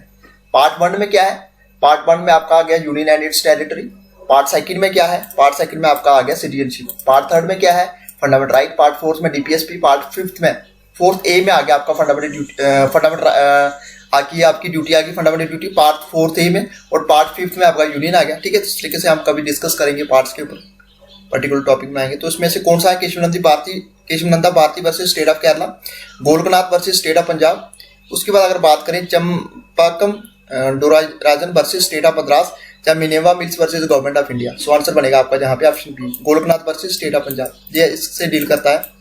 पार्ट 1 में क्या है, पार्ट 1 में आपका आ गया union and it's territory. Part 2 में क्या है, पार्ट 2 में आपका आ गया सिटीजनशिप। पार्ट 3 में क्या है, फंडामेंटल राइट। पार्ट 4 में डीपीएसपी। पार्ट 5 में 4th ए में आ गया आपका आपकी ड्यूटी आ गई फंडामेंटल ड्यूटी पार्ट 4th ए में, और पार्ट 5th में आपका यूनियन आ गया, ठीक है। इस तरीके से हम कभी डिस्कस करेंगे पार्ट्स के ऊपर, पर्टिकुलर टॉपिक में आएंगे। तो इसमें से कौन सा है, Kesavananda Bharati versus state of Kerala, Golaknath versus state of Punjab. उसके बाद अगर बात करें Champakam Dorairajan versus state of Madras, या Minerva mills versus government of India. So answer बनेगा आपका जहाँ पे option B, Golaknath versus state of Punjab. ये इससे डील करता है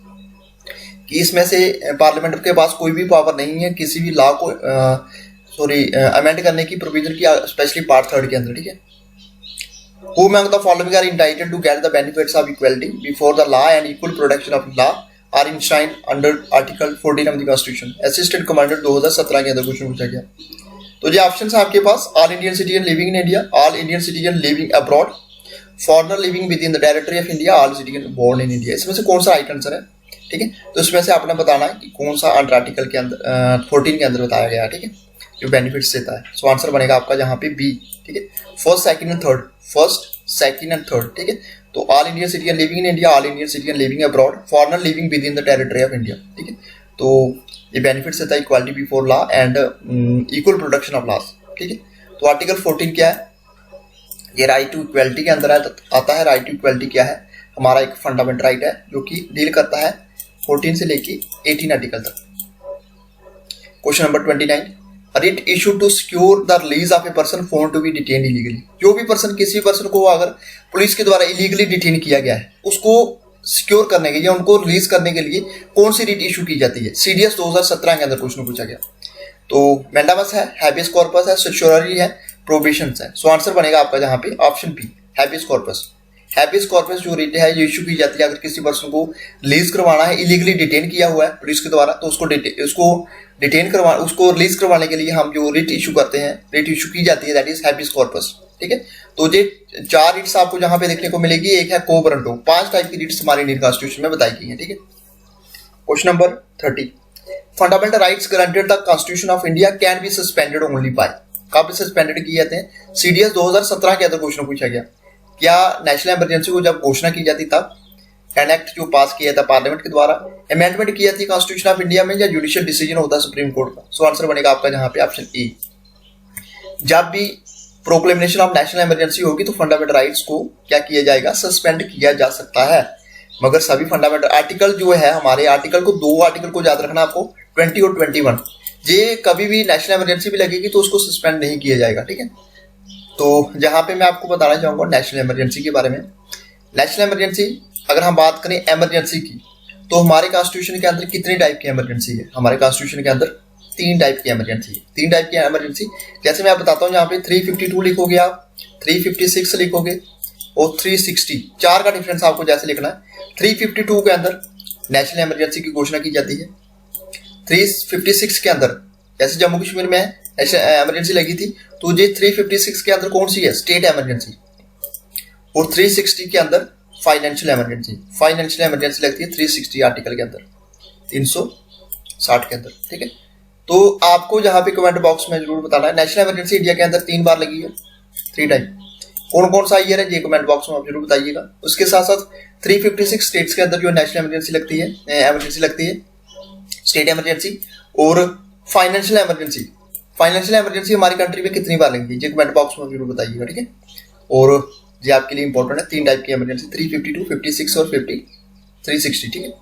कि इसमें से पार्लियामेंट के पास कोई भी पावर नहीं है किसी भी लॉ को अमेंड करने की प्रोविजन की, स्पेशली पार्ट 3 के अंदर, ठीक है। Who among the following are entitled to get the benefits of equality before the law and equal protection of law are enshrined under Article 14 of the Constitution? Assistant commander 2017 के अंदर question पूछा गया। तो ये ऑप्शन है आपके पास, all Indian citizen living in India, all Indian citizen living abroad, foreigner living with in the territory of India, all citizen born in India. इसमें से कौन सा राइट आंसर है, ठीक है। तो इसमें से आपने बताना है कि कौन सा अंडर आर्टिकल के अंदर 14 के अंदर बताया गया है, ठीक है, जो बेनिफिट्स देता है। सो आंसर बनेगा आपका जहाँ पे बी, ठीक है, फर्स्ट सेकंड एंड थर्ड, ठीक है। तो all Indian citizen living in India, all Indian citizen living abroad, foreigner living with in the territory of India, ठीक है। तो ये बेनिफिट्स देता है equality before law and equal protection of laws, ठीक है। तो आर्टिकल 14 क्या है, ये राइट टू इक्वालिटी के अंदर आता है। राइट टू इक्वालिटी क्या है, हमारा एक फंडामेंटल राइट है जो कि डील करता है 14 से लेके 18 आर्टिकल तक। Question number 29, writ issue to secure the release of a person found to be detain illegally. जो भी पर्सन, किसी पर्सन को अगर पुलिस के द्वारा इलीगली डिटेन किया गया है, उसको सिक्योर करने के लिए, उनको रिलीज करने के लिए कौन सी रिट इशू की जाती है? सीडीएस 2017 के अंदर क्वेश्चन पूछा गया। तो मैंडामस है, हैबियस कॉर्पस है, सर्चोरी है, प्रोबेशन है। सो आंसर बनेगा आपका जहाँ पे option B, habeas corpus. Habeas corpus जो रिट है ये इशू की जाती है अगर किसी पर्सन को रिलीज करवाना है, इलीगली डिटेन किया हुआ है पुलिस के द्वारा, तो उसको डिटेन करवा, उसको रिलीज करवाने के लिए हम जो रिट इशू करते हैं, रिट इशू की जाती है, दैट इज हैबियस कॉर्पस। ठीक है, तो ये 4 रिट्स आपको जहां पे देखने को मिलेगी। एक है को वारंटो, 5 टाइप की रिट्स हमारे इंडियन कॉन्स्टिट्यूशन में बताई गई है। ठीक है, question number 30, fundamental rights guaranteed the constitution of India can be suspended only by. कब सस्पेंडेड किए जाते हैं? सीडीएस 2017 के अंदर क्वेश्चन पूछा गया। क्या नेशनल इमरजेंसी को जब घोषणा की जाती तब, एन एक्ट जो पास किया था पार्लियामेंट के द्वारा, अमेंडमेंट की जाती कॉन्स्टिट्यूशन ऑफ इंडिया में, या जुडिशियल डिसीजन होता है सुप्रीम कोर्ट का? सो आंसर बनेगा आपका जहां पे ऑप्शन ए। जब भी प्रोक्लेमेशन ऑफ नेशनल इमरजेंसी होगी तो फंडामेंटल राइट्स को क्या किया जाएगा? सस्पेंड किया जा सकता है। मगर सभी फंडामेंटल आर्टिकल जो है हमारे, आर्टिकल को, 2 आर्टिकल को याद रखना आपको, 20 और 21, ये कभी भी नेशनल इमरजेंसी भी लगेगी तो उसको सस्पेंड नहीं किया जाएगा। ठीक है, तो जहां पे मैं आपको बताना चाहूंगा नेशनल इमरजेंसी के बारे में। नेशनल इमरजेंसी अगर हम बात करें इमरजेंसी की, तो हमारे कॉन्स्टिट्यूशन के अंदर कितने टाइप की इमरजेंसी है? हमारे कॉन्स्टिट्यूशन के अंदर 3 टाइप की इमरजेंसी है। 3 टाइप की इमरजेंसी जैसे मैं बताता हूँ, यहाँ पे 352 लिखोगे आप, 356 लिखोगे और 360, 4 का डिफरेंस आपको जैसे लिखना है। 352 के अंदर नेशनल इमरजेंसी की घोषणा की जाती है। 356 के अंदर जैसे जम्मू कश्मीर में इमरजेंसी लगी थी, तो ये 356 के अंदर कौन सी है? State emergency. और 360 के अंदर फाइनेंशियल इमरजेंसी, फाइनेंशियल इमरजेंसी लगती है 360 आर्टिकल के अंदर, 360 के अंदर। ठीक है, तो आपको जहां पे कमेंट बॉक्स में जरूर बताना है। नेशनल इमरजेंसी इंडिया के अंदर 3 बार लगी है, 3 टाइम। कौन कौन सा ईयर है ये कमेंट बॉक्स में आप जरूर बताइएगा। उसके साथ साथ 356 स्टेट्स के अंदर जो नेशनल इमरजेंसी लगती है, स्टेट इमरजेंसी और फाइनेंशियल इमरजेंसी। फाइनेंशियल इमरजेंसी हमारी कंट्री में कितनी बार लगी ये कमेंट बॉक्स में जरूर बताइएगा। ठीक है, और ये आपके लिए इंपॉर्टेंट है, 3 टाइप की इमरजेंसी, 352, 56 और 360। ठीक है,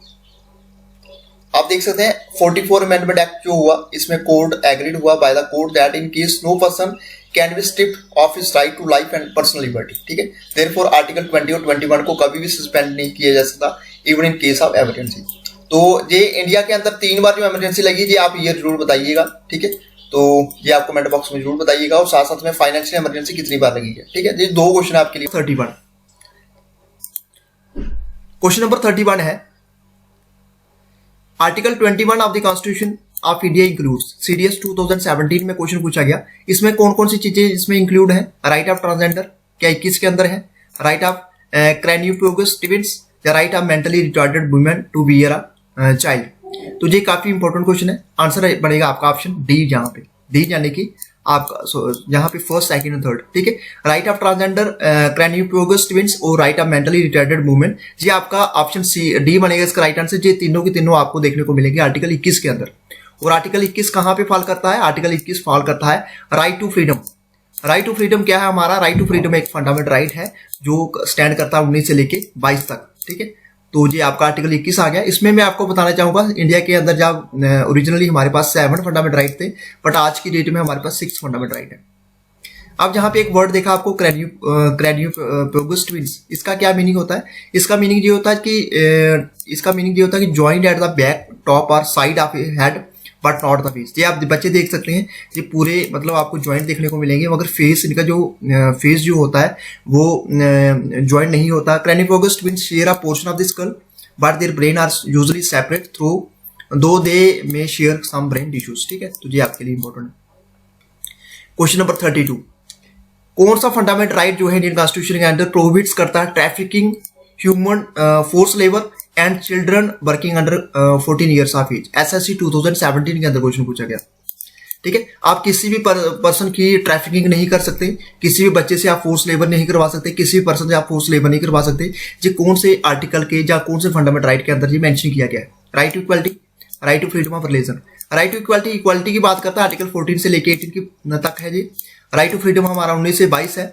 आप देख सकते हैं 44 अमेंडमेंट एक्ट जो हुआ, इसमें कोर्ट एग्रीड हुआ by the court that in case no person can be stripped of his right to life and personal liberty. ठीक है, देयरफॉर आर्टिकल 20 और 21 को कभी भी सस्पेंड नहीं किया जा सकता even in case of emergency. तो ये इंडिया के अंदर 3 बार जो इमरजेंसी लगी थी, आप ये जरूर बताइएगा। ठीक है, तो ये आप कमेंट बॉक्स में जरूर बताइएगा। और साथ साथ में फाइनेंशियल इमरजेंसी कितनी बार लगी है। ठीक है, ये 2 क्वेश्चन आपके लिए। 31 क्वेश्चन नंबर 31 है, article 21 of the constitution of India includes. CDS 2017 में क्वेश्चन पूछा गया, इसमें कौन कौन सी चीजें इसमें इंक्लूड है? राइट ऑफ ट्रांसजेंडर क्या 21 के अंदर है? राइट ऑफ क्रैनियोप्योगस ट्विंस, या right of mentally retarded women to bear a child. तो ये काफी इंपॉर्टेंट क्वेश्चन है। आंसर बनेगा आपका ऑप्शन डी, जहां पे डी यानी कि आपका यहाँ पे फर्स्ट, सेकंड और थर्ड। ठीक है, राइट ऑफ ट्रांसजेंडर, क्रैनियोप्योगस ट्विंस और right of mentally retarded women, ये आपका ऑप्शन सी, डी बनेगा इसका राइट आंसर। ये तीनों की तीनों आपको देखने को मिलेंगे आर्टिकल 21 के अंदर। और आर्टिकल 21 कहां पे फॉल करता है? आर्टिकल 21 फॉल करता है right to freedom. Right to freedom क्या है हमारा? राइट टू फ्रीडम एक फंडामेंटल राइट है जो स्टैंड करता है 19 से लेके 22 तक। ठीक है, तो ये आपका आर्टिकल 21 आ गया। इसमें मैं आपको बताना चाहूंगा, इंडिया के अंदर जब ओरिजिनली हमारे पास 7 फंडामेंटल राइट थे, बट आज की डेट में हमारे पास 6 फंडामेंटल राइट है। अब जहां पे एक वर्ड देखा आपको क्रैनियोप्योगस ट्विंस, इसका क्या मीनिंग होता है? इसका मीनिंग ये होता है कि joint at the back, top और side of head but not the face. ये आप बच्चे देख सकते हैं, ये पूरे मतलब आपको जॉइंट देखने को मिलेंगे, मगर फेस, इनका जो फेस जो होता है वो जॉइंट नहीं होता। Craniopagus twins share a portion of the skull but their brain are usually separate through though they may share some brain tissues. ठीक है, तो ये आपके लिए इंपॉर्टेंट है। क्वेश्चन नंबर 32, कौन सा फंडामेंटल राइट जो है इंडियन कॉन्स्टिट्यूशन के अंदर प्रोहिबिट्स करता है trafficking, human force labour and children working under 14 years of age? SSC 2017 के अंदर क्वेश्चन पूछा गया। ठीक है, आप किसी भी पर्सन की ट्रैफिकिंग नहीं कर सकते, किसी भी बच्चे से आप फोर्स लेबर नहीं करवा सकते, किसी भी पर्सन से आप फोर्स लेबर नहीं करवा सकते। ये कौन से आर्टिकल के या कौन से फंडामेंटल राइट के अंदर ये मेंशन किया गया है? Right to equality, right to freedom of religion. Right to equality, equality की बात करता है आर्टिकल 14 से लेके 18 तक है जी। राइट टू फ्रीडम हमारा 19 से 22 है।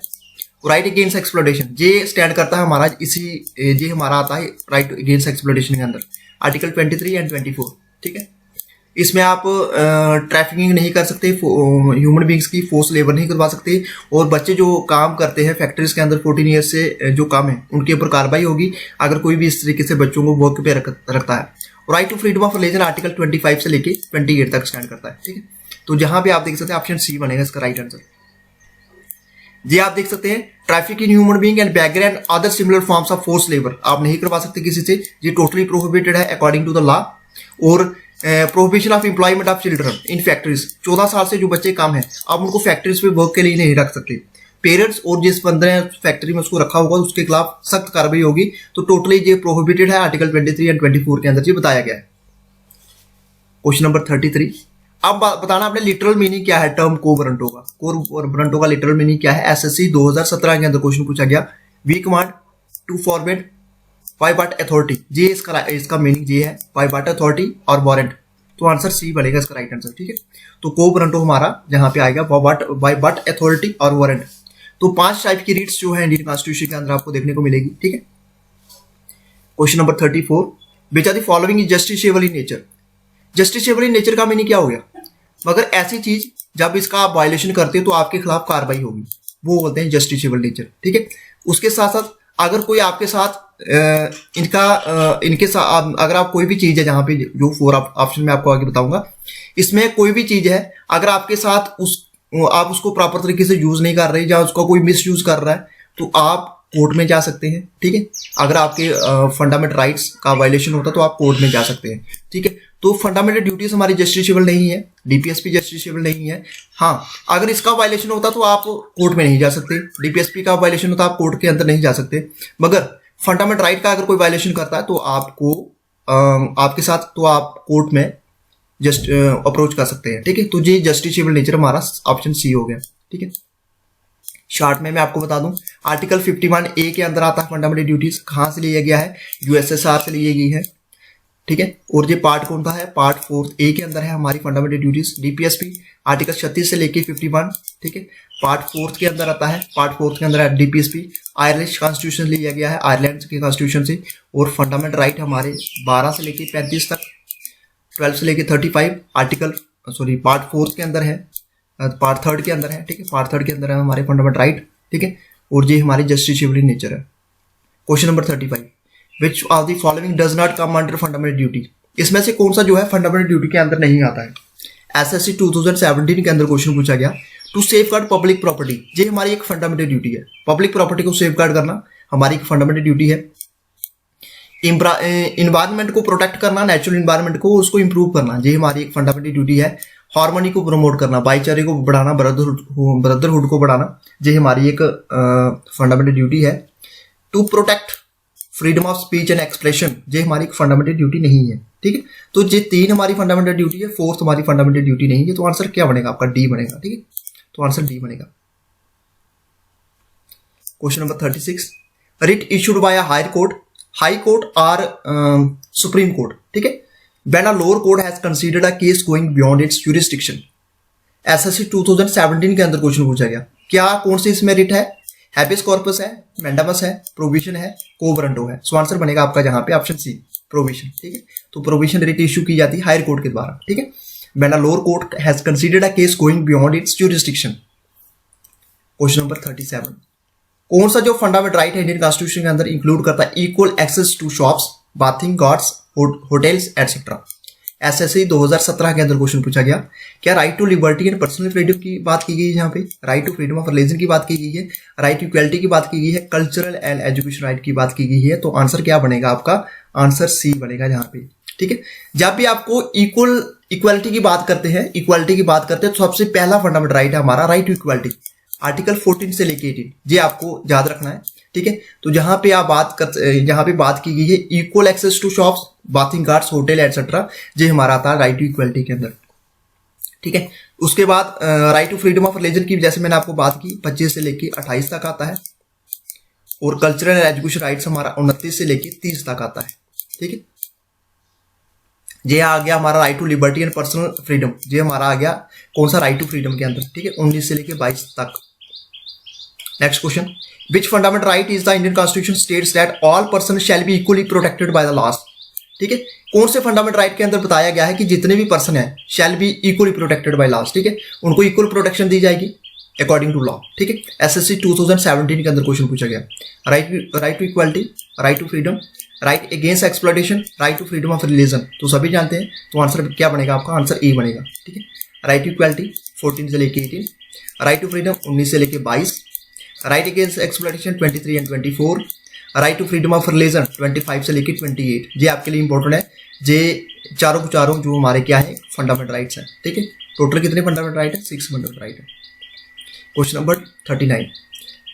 राइट अगेंस्ट एक्सप्लॉयटेशन ये स्टैंड करता है हमारा, इसी ये हमारा आता है राइट अगेंस्ट एक्सप्लॉयटेशन के अंदर, आर्टिकल 23 एंड 24। ठीक है, इसमें आप ट्रैफिकिंग नहीं कर सकते, ह्यूमन बींग्स की फोर्स लेबर नहीं करवा सकते, और बच्चे जो काम करते हैं फैक्ट्रीज के अंदर 14 ईयर्स से जो काम है उनके ऊपर कार्रवाई होगी अगर कोई भी इस तरीके से बच्चों को वर्क पे रखता है। Right to freedom of religion article 25 से लेके 28 तक स्टैंड करता है। ठीक है, तो जहां पे आप देख सकते हैं ऑप्शन सी बनेगा इसका राइट आंसर। ये आप देख सकते हैं traffic in human being and bagger and other similar forms of force labour आप नहीं करवा सकते किसी से, ये टोटली प्रोहिबिटेड है अकॉर्डिंग टू द लॉ। और prohibition of employment of children in factories, 14 साल से जो बच्चे काम है आप उनको फैक्ट्रीज पे वर्क के लिए नहीं रख सकते। पेरेंट्स और जिस बंदे ने फैक्ट्री में उसको रखा होगा उसके खिलाफ सख्त कार्रवाई होगी। तो टोटली ये प्रोहिबिटेड है आर्टिकल 23 एंड 24 के अंदर ये बताया गया है। क्वेश्चन नंबर 33, अब बताना आपने लिटरल मीनिंग क्या है टर्म कोबरंटो का। कोबरंटो का लिटरल मीनिंग क्या है? एसएससी 2017 के अंदर क्वेश्चन पूछा गया। We command to forward by but authority, ये इसका मीनिंग ये है, बाय बट अथॉरिटी और वारंट। तो आंसर सी बनेगा इसका राइट आंसर। ठीक है, तो कोबरंटो हमारा जहां पे आएगा बाय बट अथॉरिटी और वारंट। तो 5 टाइप की रीड्स जो है इंडियन कॉन्स्टिट्यूशन के अंदर आपको देखने को मिलेगी। ठीक है, question number 34, which are the following is justiciable in nature. Justiciable in nature का मीनिंग क्या हो गया? मगर ऐसी चीज जब इसका आप वायलेशन करते हो तो आपके खिलाफ कार्रवाई होगी, वो बोलते हैं जस्टिसेबल नेचर। ठीक है, उसके साथ साथ अगर कोई आपके साथ इनके साथ अगर आप कोई भी चीज है, जहां पे जो 4 ऑप्शन में आपको आगे बताऊंगा, इसमें कोई भी चीज है अगर आपके साथ आप उसको प्रॉपर तरीके से यूज नहीं कर रहे या उसका कोई मिस यूज कर रहा है तो आप कोर्ट में जा सकते हैं। ठीक है, अगर आपके फंडामेंटल राइट्स का वायलेशन होता तो आप कोर्ट में जा सकते हैं। ठीक है, तो फंडामेंटल ड्यूटीज हमारी जस्टिसेबल नहीं है, डीपीएसपी जस्टिसेबल नहीं है। हाँ, अगर इसका वायलेशन होता तो आप कोर्ट में नहीं जा सकते, डीपीएसपी का वायलेशन होता आप कोर्ट के अंदर नहीं जा सकते। मगर फंडामेंटल राइट का अगर कोई वायलेशन करता है तो आपको आपके साथ तो आप कोर्ट में जस्ट अप्रोच कर सकते हैं। ठीक है, तो ये जस्टिसेबल नेचर हमारा ऑप्शन सी हो गया। ठीक है, शॉर्ट में मैं आपको बता दूं आर्टिकल 51A के अंदर आता है फंडामेंटल ड्यूटीज, कहां से लिया गया है? यूएसएसआर से लिए गई है। ठीक है, और ये पार्ट कौन सा है? पार्ट 4A के अंदर है हमारी फंडामेंटल ड्यूटीज। डीपीएसपी आर्टिकल 36 से लेके 51। ठीक है, पार्ट 4 के अंदर आता है, पार्ट 4 के अंदर है डीपीएसपी। आयरलैंड कॉन्स्टिट्यूशन लिया गया है आयरलैंड के कॉन्स्टिट्यूशन से। और फंडामेंटल राइट हमारे 12 से लेके 35 तक, 12 से लेके 35 आर्टिकल पार्ट 4 के अंदर है, पार्ट 3 के अंदर है। ठीक है, पार्ट 3 के अंदर है हमारे फंडामेंटल राइट। ठीक है, और ये हमारी जस्टिसेबल इन नेचर है। Question number 35, which of the following does not come under fundamental duty. इसमें से कौन सा जो है फंडामेंटल ड्यूटी के अंदर नहीं आता है? एसएससी 2017 के अंदर क्वेश्चन पूछा गया। टू सेफगार्ड पब्लिक प्रॉपर्टी, ये हमारी एक फंडामेंटल ड्यूटी है। पब्लिक प्रॉपर्टी को सेफगार्ड करना हमारी एक फंडामेंटल ड्यूटी है। इन्वायरमेंट को प्रोटेक्ट करना, नेचुरल इन्वायरमेंट को उसको इंप्रूव करना, ये हमारी एक फंडामेंटल ड्यूटी है। हार्मनी को प्रमोट करना, भाईचारे को बढ़ाना, ब्रदरहुड को बढ़ाना, ये हमारी एक फंडामेंटल ड्यूटी है। To protect freedom of speech and expression, ये हमारी एक फंडामेंटल ड्यूटी नहीं है। ठीक है, तो ये 3 हमारी फंडामेंटल ड्यूटी है, 4th हमारी फंडामेंटल ड्यूटी नहीं है। तो आंसर क्या बनेगा आपका? डी बनेगा। ठीक है, तो आंसर डी बनेगा। Question number 36, writ issued by a high court और सुप्रीम कोर्ट। ठीक है, when a lower court has considered a case going beyond its jurisdiction। SSC 2017 के अंदर क्वेश्चन पूछा गया, क्या कौन सी इसमें रिट है? हैबियस कॉर्पस है, मैंडामस है, प्रोविजन है, कोबरंटो है। सो आंसर बनेगा आपका जहां पे ऑप्शन सी, प्रोविजन। ठीक है, तो प्रोविजन रिट इशू की जाती है हायर कोर्ट के द्वारा। ठीक है, when a lower court has considered a case going beyond its jurisdiction। Question number 37, कौन सा जो फंडामेंटल राइट है इंडियन कॉन्स्टिट्यूशन के अंदर इंक्लूड करता है equal access to shops, bathing, guards, hotels etcetera. SSC 2017 के अंदर क्वेश्चन पूछा गया, क्या right to liberty and personal freedom की बात की गई है? यहाँ पे right to freedom of religion की बात की गई है, राइट टू इक्वलिटी की बात की गई है, कल्चरल एंड एजुकेशन राइट की बात की गई है। तो आंसर क्या बनेगा आपका? आंसर सी बनेगा यहाँ पे। ठीक है, जब भी आपको इक्वलिटी की बात करते हैं, तो सबसे पहला फंडामेंटल राइट है हमारा राइट टू इक्वलिटी, आर्टिकल 14 से लेके 18, ये आपको याद रखना है। ठीक है, तो जहां पे बात की गई है equal access to shops, bathing guards, hotel etcetera, ये हमारा आता है राइट टू इक्वलिटी के अंदर। ठीक है, उसके बाद right to freedom of religion की जैसे मैंने आपको बात की 25 से लेके 28 तक आता है। और कल्चरल एंड एजुकेशन राइट्स हमारा 29 से लेके 30 तक आता है। ठीक है, ये आ गया हमारा right to liberty and personal freedom, ये हमारा आ गया कौन सा? राइट टू फ्रीडम के अंदर। ठीक है, 19 से लेके 22 तक। Next question, which fundamental right is the Indian constitution states that all person shall be equally protected by the laws. ठीक है। कौन से फंडामेंटल राइट के अंदर बताया गया है कि जितने भी पर्सन है shall be equally protected by laws, ठीक है, उनको इक्वल प्रोटेक्शन दी जाएगी अकॉर्डिंग टू लॉ, ठीक है। एसएससी 2017 के अंदर क्वेश्चन पूछा गया। Right to equality, right to freedom, right against exploitation, right to freedom of religion, तो सभी जानते हैं, तो आंसर क्या बनेगा आपका, आंसर ए बनेगा, ठीक है। राइट टू इक्वालिटी 14 से लेके 18, राइट टू फ्रीडम 19 से लेके 22, right against exploitation 23 and 24, right to freedom of religion 25 से लेके 28। ये आपके लिए इंपॉर्टेंट है, ये चारों जो हमारे क्या है फंडामेंटल राइट्स हैं, ठीक है। टोटल कितने फंडामेंटल राइट है, 6 फंडामेंटल राइट है। Question number 39,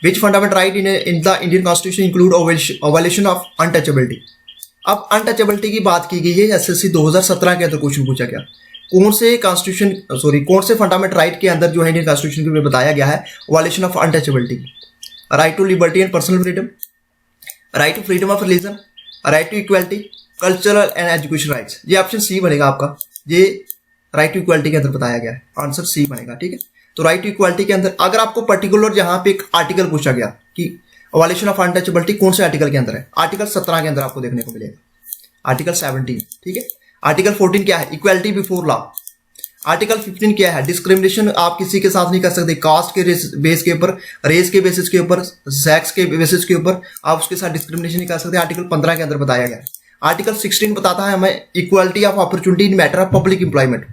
which fundamental right in the Indian constitution include violation of untouchability. अब अनटचेबिलिटी की बात की गई है, एसएससी 2017 के अंदर क्वेश्चन पूछा गया। कौन से फंडामेंटल राइट के अंदर जो है इंडियन कॉन्स्टिट्यूशन में बताया गया है violation of untouchability. Right to liberty and personal freedom, right to freedom of religion, right to equality, cultural and education rights. ये ऑप्शन सी बनेगा आपका, ये राइट टू इक्वालिटी के अंदर बताया गया है, आंसर सी बनेगा, ठीक है। तो राइट टू इक्वालिटी के अंदर अगर आपको पर्टिकुलर जहां पे एक आर्टिकल पूछा गया कि वायलेशन ऑफ अनटचेबिलिटी कौन से आर्टिकल के अंदर है, आर्टिकल 17 के अंदर आपको देखने को मिलेगा, आर्टिकल 17, ठीक है। आर्टिकल 14 क्या है, इक्वालिटी बिफोर लॉ। आर्टिकल 15 क्या है, डिस्क्रिमिनेशन आप किसी के साथ नहीं कर सकते, कास्ट के बेस के ऊपर, रेस के बेसिस के ऊपर, सेक्स के बेसिस के ऊपर आप उसके साथ डिस्क्रिमिनेशन नहीं कर सकते, आर्टिकल 15 के अंदर बताया गया है। आर्टिकल 16 बताता है हमें equality of opportunity in matter of public employment.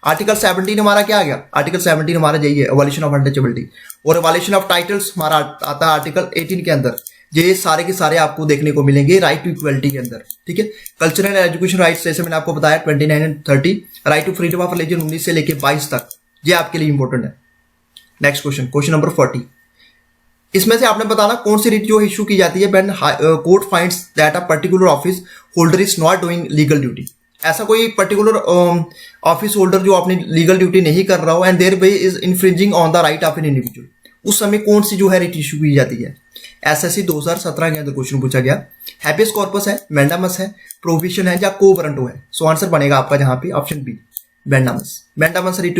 Article 17 हमारा क्या आ गया, आर्टिकल 17 हमारा यही है, एवोल्यूशन ऑफ अनटचेबिलिटी। और एवोल्यूशन ऑफ टाइटल्स हमारा आता है आर्टिकल 18 के अंदर। ये सारे के सारे आपको देखने को मिलेंगे राइट टू इक्वालिटी के अंदर, ठीक है। कल्चरल एंड एजुकेशन राइट्स जैसे मैंने आपको बताया 29 and 30, right to freedom of religion 19 से लेके 22 तक, ये आपके लिए इंपॉर्टेंट है। नेक्स्ट क्वेश्चन, क्वेश्चन नंबर 40, इसमें से आपने बताना कौन सी रिट जो इशू की जाती है when court finds that a particular office holder is not doing legal duty. ऐसा कोई पर्टिकुलर ऑफिस होल्डर जो अपनी लीगल ड्यूटी नहीं कर रहा हो and thereby is infringing on the right of an individual, उस समय कौन सी जो है रिट इशू की जाती है। एसएससी 2017 के अंदर क्वेश्चन पूछा गया। हैबियस कॉर्पस है, मैंडामस है, प्रोविजन है या को वारंटो है, सो आंसर बनेगा आपका जहां पे option B, mandamus. Mandamus writ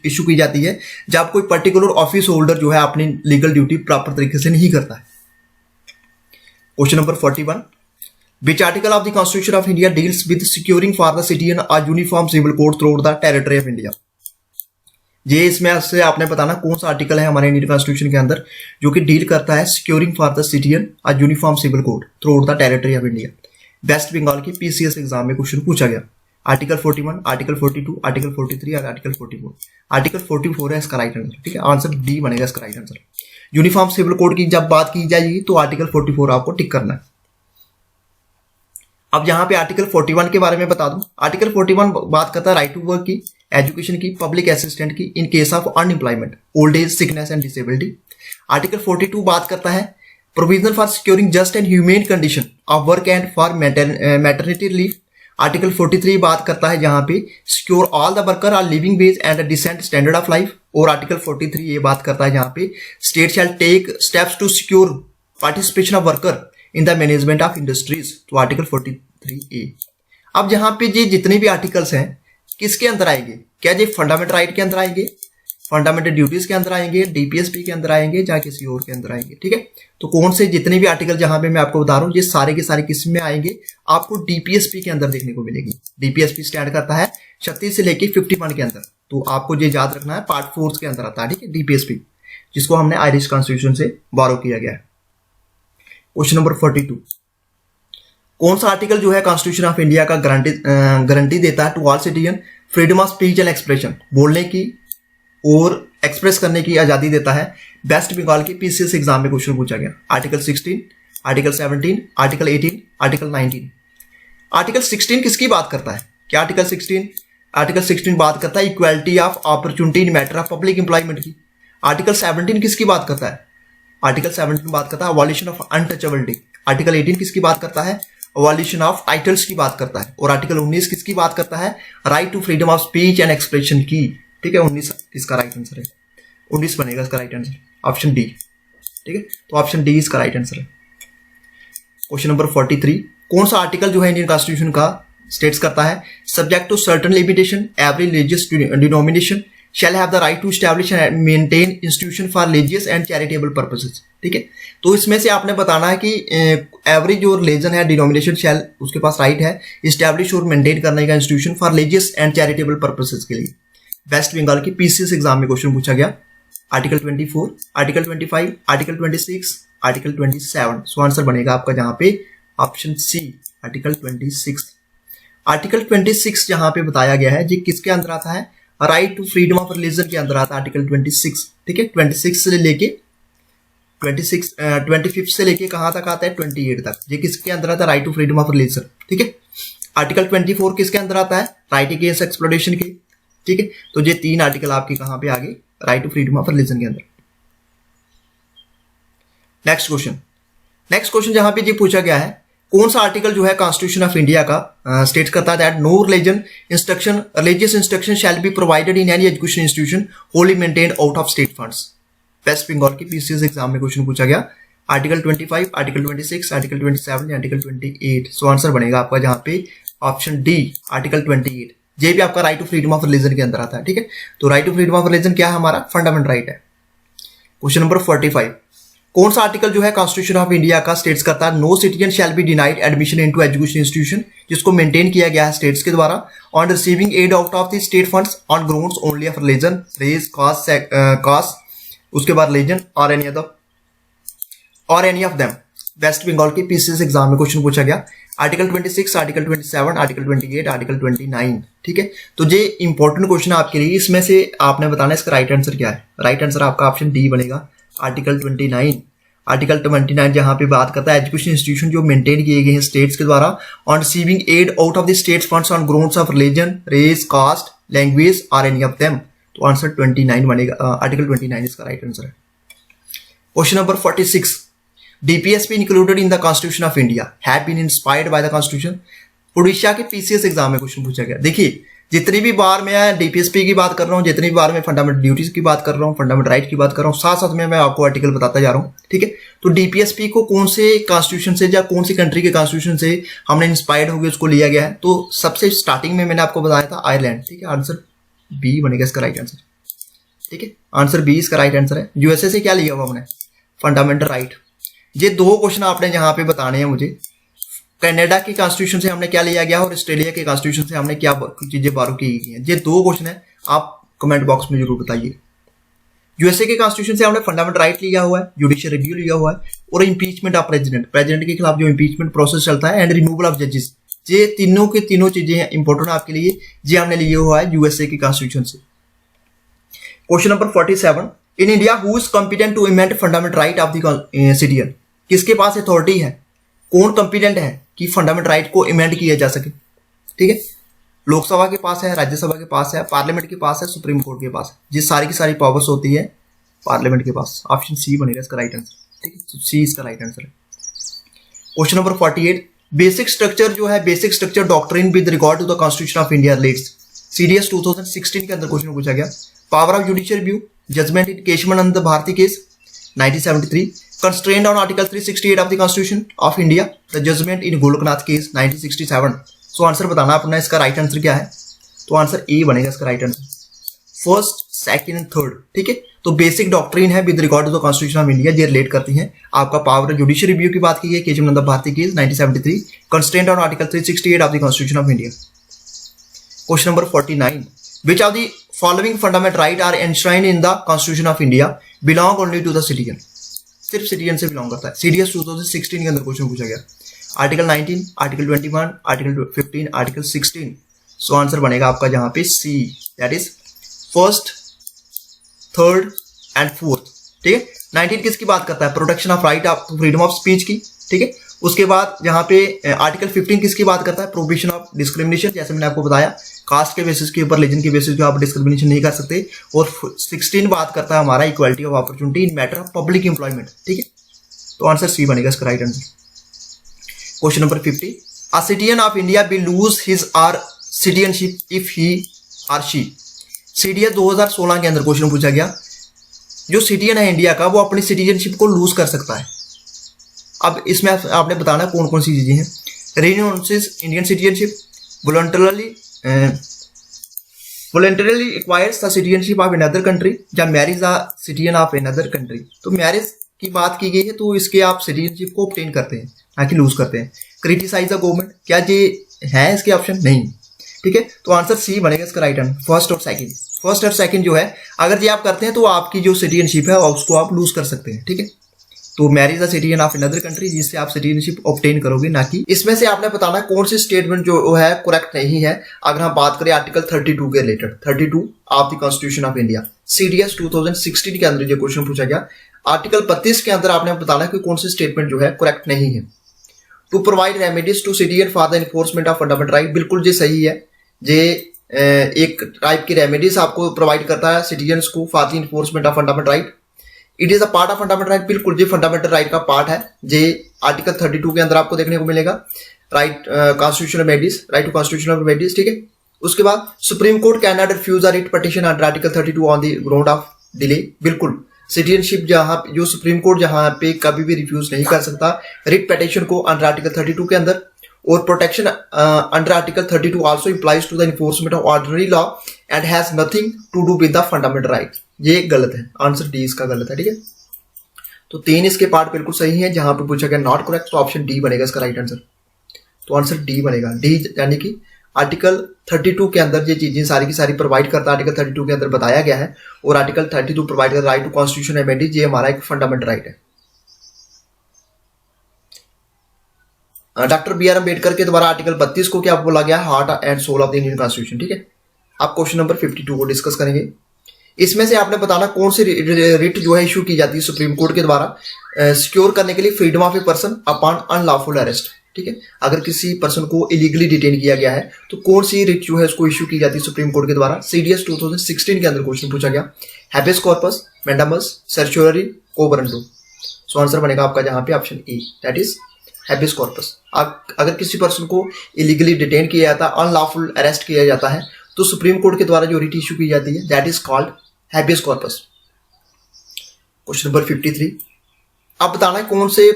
issue की जाती है जब कोई पर्टिकुलर ऑफिस होल्डर जो है अपनी लीगल ड्यूटी प्रॉपर तरीके से नहीं करता है। Question number 41, which article of the Constitution of India deals with securing for the citizen a uniform civil code throughout the territory of India। ये इसमें से आपने बताना कौन सा आर्टिकल है हमारे इंडियन कॉन्स्टिट्यूशन के अंदर जो कि डील करता है securing for the citizen a uniform civil code throughout the territory of India. West Bengal की पीसीएस एग्जाम में क्वेश्चन पूछा गया। आर्टिकल 41, आर्टिकल 42, आर्टिकल 43 और आर्टिकल 44। आर्टिकल 44 है इसका राइट आंसर, ठीक है, आंसर डी बनेगा इसका right answer. Uniform civil code की जब बात की जाएगी तो आर्टिकल 44 आपको टिक करना है। अब यहां पे आर्टिकल 41 के बारे में बता दूं। आर्टिकल 41 बात करता है राइट टू वर्क की, एजुकेशन की, पब्लिक असिस्टेंट की in case of unemployment, old age, sickness and disability. Article 42 बात करता है provision for securing just and humane condition of work and for maternity relief. Article 43 बात करता है जहां पे secure all the worker are living wage and a decent standard of life. और article 43 ये बात करता है जहां पे state shall take steps to secure participation of worker in the management of industries, तो आर्टिकल 43A। अब जहां पे ये जितने भी आर्टिकल्स हैं किसके अंदर आएंगे, क्या ये फंडामेंटल राइट के अंदर आएंगे, फंडामेंटल ड्यूटीज के अंदर आएंगे, डीपीएसपी के अंदर आएंगे या किसी और के अंदर आएंगे, ठीक है। तो कौन से जितने भी आर्टिकल जहां पे मैं आपको बता रहा हूं ये सारे के सारे किस में आएंगे, आपको डीपीएसपी के अंदर देखने को मिलेगी। डीपीएसपी स्टैंड करता है 36 से लेके 51 के अंदर, तो आपको ये याद रखना है पार्ट 4 के अंदर आता है, ठीक है, डीपीएसपी, जिसको हमने आयरिश कॉन्स्टिट्यूशन से बोरो किया गया है। क्वेश्चन नंबर 42, कौन सा आर्टिकल जो है कॉन्स्टिट्यूशन ऑफ इंडिया का गारंटी देता है to all citizen freedom of speech and expression, बोलने की और एक्सप्रेस करने की आजादी देता है। वेस्ट बंगाल के पीसीएस एग्जाम में क्वेश्चन पूछा गया। Article 16, article 17, article 18, article 19। Article 16 किसकी बात करता है, क्या आर्टिकल 16? आर्टिकल 16 बात करता है equality of opportunity in matter of public employment की। आर्टिकल 17 किसकी बात करता है, आर्टिकल 17 बात करता है अबॉलिशन ऑफ अनटचेबिलिटी। आर्टिकल 18 किसकी बात करता है, अबॉलिशन ऑफ टाइटल्स की बात करता है। और आर्टिकल 19 किसकी बात करता है, right to freedom of speech and expression की, ठीक है। 19 इसका राइट आंसर है, 19 बनेगा इसका राइट आंसर, ऑप्शन डी, ठीक है। तो ऑप्शन डी इसका राइट आंसर है। क्वेश्चन नंबर 43, कौन सा आर्टिकल जो है इंडियन कॉन्स्टिट्यूशन का स्टेट्स करता है subject to certain limitation every religious denomination shall have the right to establish and maintain institution for religious and charitable purposes। ठीक है, तो इसमें से आपने बताना है कि एवरी जो रिलीजन है डिनोमिनेशन शैल उसके पास राइट है इस्टेब्लिश और मेंटेन करने का institution for religious and charitable purposes के लिए। वेस्ट बंगाल की पीसीएस एग्जाम में क्वेश्चन पूछा गया। Article 24, article 25, article 26, article 27। सो आंसर बनेगा आपका जहां पे ऑप्शन सी आर्टिकल 26। आर्टिकल 26 जहां पे बताया गया है जी किसके अंदर आता है, right to freedom of religion के अंदर आता है आर्टिकल 26। ठीक है, 26 से लेके 25 से लेके कहां तक आता है 28 तक, ये किसके अंदर आता है, right to freedom of religion. ठीक है, आर्टिकल 24 किसके अंदर आता है, राइट अगेंस्ट एक्सप्लॉयटेशन के। ठीक है, तो ये 3 आर्टिकल आपके कहां पे आ गए, right to freedom of religion के अंदर। नेक्स्ट क्वेश्चन जहां पे ये पूछा गया है कौन सा आर्टिकल जो है कॉन्स्टिट्यूशन ऑफ इंडिया का स्टेट करता है that no religious instruction shall be provided in any education institution wholly maintained out of state funds. West Bengal की पीसीएस एग्जाम में क्वेश्चन पूछा गया। Article 25, article 26, article 27 article 28। So answer बनेगा आपका जहां पे ऑप्शन डी आर्टिकल 28। ये भी आपका right to freedom of religion के अंदर आता है। ठीक है, तो right to freedom of religion क्या है, हमारा फंडामेंटल राइट है। क्वेश्चन नंबर 45 कौन सा आर्टिकल जो है कॉन्स्टिट्यूशन ऑफ इंडिया का स्टेट्स करता है no citizen shall be denied admission into education institution, जिसको मेंटेन किया गया है स्टेट्स के द्वारा on receiving aid out of the state funds on grounds only of religion, race, caste, उसके बाद रिलीजन और any of them. West Bengal के पीसीएस एग्जाम में क्वेश्चन पूछा गया। Article 26, article 27, article 28, article 29। ठीक है, तो ये इंपॉर्टेंट क्वेश्चन आपके लिए, इसमें से आपने बताना इसका राइट आंसर क्या है। राइट आंसर आपका ऑप्शन डी बनेगा आर्टिकल 29। आर्टिकल 29 जहां पे बात करता है एजुकेशन इंस्टीट्यूशन जो मेंटेन किए गए हैं स्टेट्स के द्वारा on receiving aid out of the states funds on grounds of religion, race, caste, language और एनी ऑफ देम। तो आंसर 29 बनेगा, आर्टिकल 29 इसका राइट आंसर है। Question number 46 DPSP included in the constitution of India have been inspired by the constitution. Orissa के PCS exam में question पूछा गया। देखिए जितनी भी बार मैं डीपीएसपी की बात कर रहा हूँ, जितनी भी बार मैं फंडामेंटल ड्यूटीज की बात कर रहा हूँ, फंडामेंटल राइट की बात कर रहा हूँ, साथ साथ में मैं आपको आर्टिकल बताता जा रहा हूँ। ठीक है, तो डीपीएसपी को कौन से कॉन्स्टिट्यूशन से या कौन सी कंट्री के कॉन्स्टिट्यूशन से हमने इंस्पायर्ड होकर उसको लिया गया है, तो सबसे स्टार्टिंग में मैंने आपको बताया था आयरलैंड। ठीक है, आंसर बी बनेगा इसका राइट आंसर। ठीक है, आंसर बी इसका राइट आंसर है। यूएसए से क्या लिया हुआ हमने, फंडामेंटल राइट। ये 2 क्वेश्चन आपने यहाँ पे बताने हैं मुझे। कनाडा के कॉन्स्टिट्यूशन से हमने क्या लिया गया और ऑस्ट्रेलिया के कॉन्स्टिट्यूशन से हमने क्या चीजें बारो की गई हैं। ये 2 क्वेश्चन है, आप कमेंट बॉक्स में जरूर बताइए। यूएसए के कॉन्स्टिट्यूशन से हमने फंडामेंटल राइट लिया हुआ है, जुडिशियल रिव्यू लिया हुआ है और इंपीचमेंट ऑफ प्रेसिडेंट के खिलाफ जो इंपीचमेंट प्रोसेस चलता है एंड रिमूवल ऑफ जजेस। ये तीनों के तीनों चीजें इंपॉर्टेंट आपके लिए, ये हमने लिया हुआ है यूएसए के कॉन्स्टिट्यूशन से। Question number 47 in India who is competent to amend fundamental right of the citizen. किसके पास अथॉरिटी है, कौन कॉम्पिटेंट है कि फंडामेंटल राइट को इमेंड किया जा सके। ठीक है, लोकसभा के पास है, राज्यसभा के पास है, पार्लियामेंट के पास है, सुप्रीम कोर्ट के पास है। ये सारी की सारी पावर्स होती है पार्लियामेंट के पास। ऑप्शन सी बनेगा इसका राइट आंसर। ठीक है, तो सी इसका राइट आंसर है। क्वेश्चन नंबर 48 बेसिक स्ट्रक्चर जो है, basic structure doctrine with regard to the constitution of India relates. CDS 2016 के अंदर क्वेश्चन पूछा गया। Power of judicial review, judgement in Kesavananda Bharati case 1973, constrained on Article 368 of the Constitution of India, the judgment in Golaknath case 1967। So answer बताना अपना इसका right answer क्या है, तो आंसर ए बनेगा इसका right answer, first, second and third. ठीक है, तो बेसिक डॉक्ट्रिन है with regard to the constitution of India, ये रिलेट करती हैं। आपका पावर जुडिशियल रिव्यू की बात की है, Kesavananda Bharati case 1973, constrained on Article 368 of the Constitution of India। Question number 49 which of the following fundamental right are enshrined in the Constitution of India belong only to the citizen। सिर्फ citizen से belong करता है। CDS 2016 के अंदर question पूछा गया। Article 19, article 21, article 15, article 16। So answer बनेगा आपका जहां पे C, that is first, third and fourth. ठीक है, 19 किसकी बात करता है, protection of right of freedom of speech की। ठीक है, उसके बाद यहाँ पे आर्टिकल 15 किसकी बात करता है, प्रोहिबिशन ऑफ डिस्क्रिमिनेशन, जैसे मैंने आपको बताया कास्ट के बेसिस के ऊपर, रिलीजन के बेसिस पे आप डिस्क्रिमिनेशन नहीं कर सकते। और 16 बात करता है हमारा equality of opportunity in matter of public employment. ठीक है, तो आंसर सी बनेगा इसका right answer. Question number 50 a citizen of India will lose his or citizenship if he or she. CDS 2016 के अंदर क्वेश्चन पूछा गया, जो सिटीजन है इंडिया का वो अपनी सिटीजनशिप को लूज कर सकता है। अब इसमें आपने बताना कौन कौन सी चीजें हैं। Renounces Indian citizenship, voluntarily voluntarily acquires the citizenship of another country या marriage the citizen of another country. तो मैरिज की बात की गई है तो इसके आप सिटीजनशिप को ऑब्टेन करते हैं, ना कि लूज करते हैं। क्रिटिसाइज द गवर्नमेंट, क्या ये है इसके ऑप्शन? नहीं। ठीक है, तो आंसर सी बनेगा इसका राइट आंसर, फर्स्ट और सेकंड। फर्स्ट और सेकंड जो है अगर ये आप करते हैं तो आपकी जो सिटीजनशिप है उसको आप लूज कर सकते हैं। ठीक है, तो marriage the citizen of another country, जिससे आप सिटीजनशिप ऑब्टेन करोगे, ना कि इसमें से आपने बताना कौन सी स्टेटमेंट जो है करेक्ट नहीं है। अगर हम बात करें आर्टिकल 32 के related, 32 of the constitution of India, CDS 2016 के अंदर जो क्वेश्चन पूछा गया, आर्टिकल 32 के अंदर आपने बताना कि कौन सी स्टेटमेंट जो है करेक्ट नहीं है। To provide remedies to citizen for the enforcement of fundamental right, बिल्कुल जी सही है। ये एक टाइप की रेमेडीज आपको प्रोवाइड करता है सिटीजन्स को for the enforcement of fundamental right. It is a part of fundamental right, बिल्कुल जी फंडामेंटल राइट का पार्ट है। ये आर्टिकल 32 के अंदर आपको देखने को मिलेगा, right constitutional remedies, right to constitutional remedies. ठीक है, उसके बाद supreme court cannot refuse a writ petition under article 32 on the ground of delay, बिल्कुल सिटीजनशिप जहां जो सुप्रीम कोर्ट जहां पे कभी भी रिफ्यूज नहीं कर सकता रिट पिटीशन को अंडर आर्टिकल 32 के अंदर। और protection under article 32 also implies to the enforcement of ordinary law and has nothing to do with the fundamental right. ये गलत है, आंसर डी इसका गलत है। ठीक है, तो 3 इसके पार्ट बिल्कुल सही है। जहां पे पूछा गया नॉट करेक्ट, तो ऑप्शन डी बनेगा इसका राइट आंसर। तो आंसर डी बनेगा, डी यानी कि आर्टिकल 32 के अंदर ये चीजें सारी की सारी प्रोवाइड करता है, आर्टिकल 32 के अंदर बताया गया है। और आर्टिकल 32 प्रोवाइड करता है राइट टू कॉन्स्टिट्यूशन रेमेडीज, ये हमारा एक फंडामेंटल राइट है। डॉक्टर BR अम्बेडकर के द्वारा आर्टिकल 32 को क्या बोला गया? Heart and soul of the Indian constitution. ठीक है, आप क्वेश्चन नंबर 52 को डिस्कस करेंगे। इसमें से आपने बताना कौन सी रिट जो है इशू की जाती है सुप्रीम कोर्ट के द्वारा सिक्योर करने के लिए freedom of a person upon unlawful arrest. ठीक है, अगर किसी पर्सन को इलीगली डिटेन किया गया है तो कौन सी रिट जो है उसको इशू की जाती है सुप्रीम कोर्ट के द्वारा? CDS 2016 के अंदर क्वेश्चन पूछा गया, habeas corpus, mandamus, certiorari, quo warranto. So answer बनेगा आपका जहां पे option A, that is habeas corpus. अगर किसी पर्सन को इलीगली डिटेन किया जाता है, अनलॉफुल अरेस्ट किया जाता है, तो सुप्रीम कोर्ट के द्वारा जो रिट इशू की जाती है that is called habeas corpus. Question number 53, आप बताना है कौन से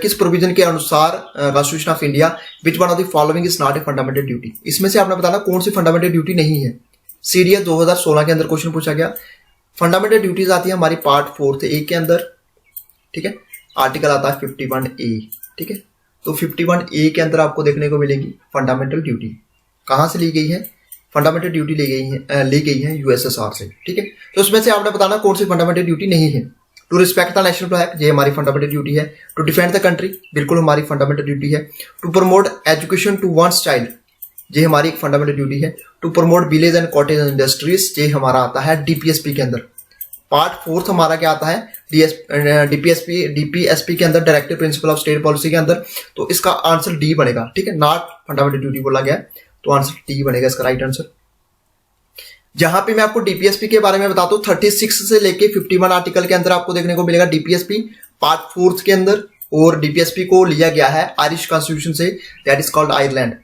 किस प्रोविजन के अनुसार constitution of India which one of the following is not a fundamental duty. इसमें से आपने बताना कौन सी फंडामेंटल ड्यूटी नहीं है। CDS 2016 के अंदर क्वेश्चन पूछा गया। फंडामेंटल ड्यूटीज आती है हमारी पार्ट 4 ए के अंदर। ठीक है, आर्टिकल आता है 51A। ठीक है, तो 51A के अंदर आपको देखने को मिलेगी फंडामेंटल ड्यूटी। कहां से ली गई है? फंडामेंटल ड्यूटी ली गई है USSR से। ठीक है, तो उसमें से आपने बताना कौन सी फंडामेंटल ड्यूटी नहीं है। To respect the national flag, ये हमारी फंडामेंटल ड्यूटी है। टू डिफेंड द कंट्री, बिल्कुल हमारी फंडामेंटल ड्यूटी है। To promote education to one's child, ये हमारी एक फंडामेंटल ड्यूटी है। To promote village and cottage industries, ये हमारा आता है DPSP के अंदर। पार्ट 4 हमारा क्या आता है? DPSP के अंदर, directive principle of state policy के अंदर। तो इसका आंसर डी बनेगा। ठीक है, नॉट फंडामेंटल ड्यूटी बोला गया, तो आंसर डी बनेगा इसका राइट आंसर। जहां पे मैं आपको DPSP के बारे में बताता हूँ, 36 से लेके 51 आर्टिकल के अंदर आपको देखने को मिलेगा DPSP पार्ट 4 के अंदर। और DPSP को लिया गया है आयरिश कॉन्स्टिट्यूशन से, that is called Ireland.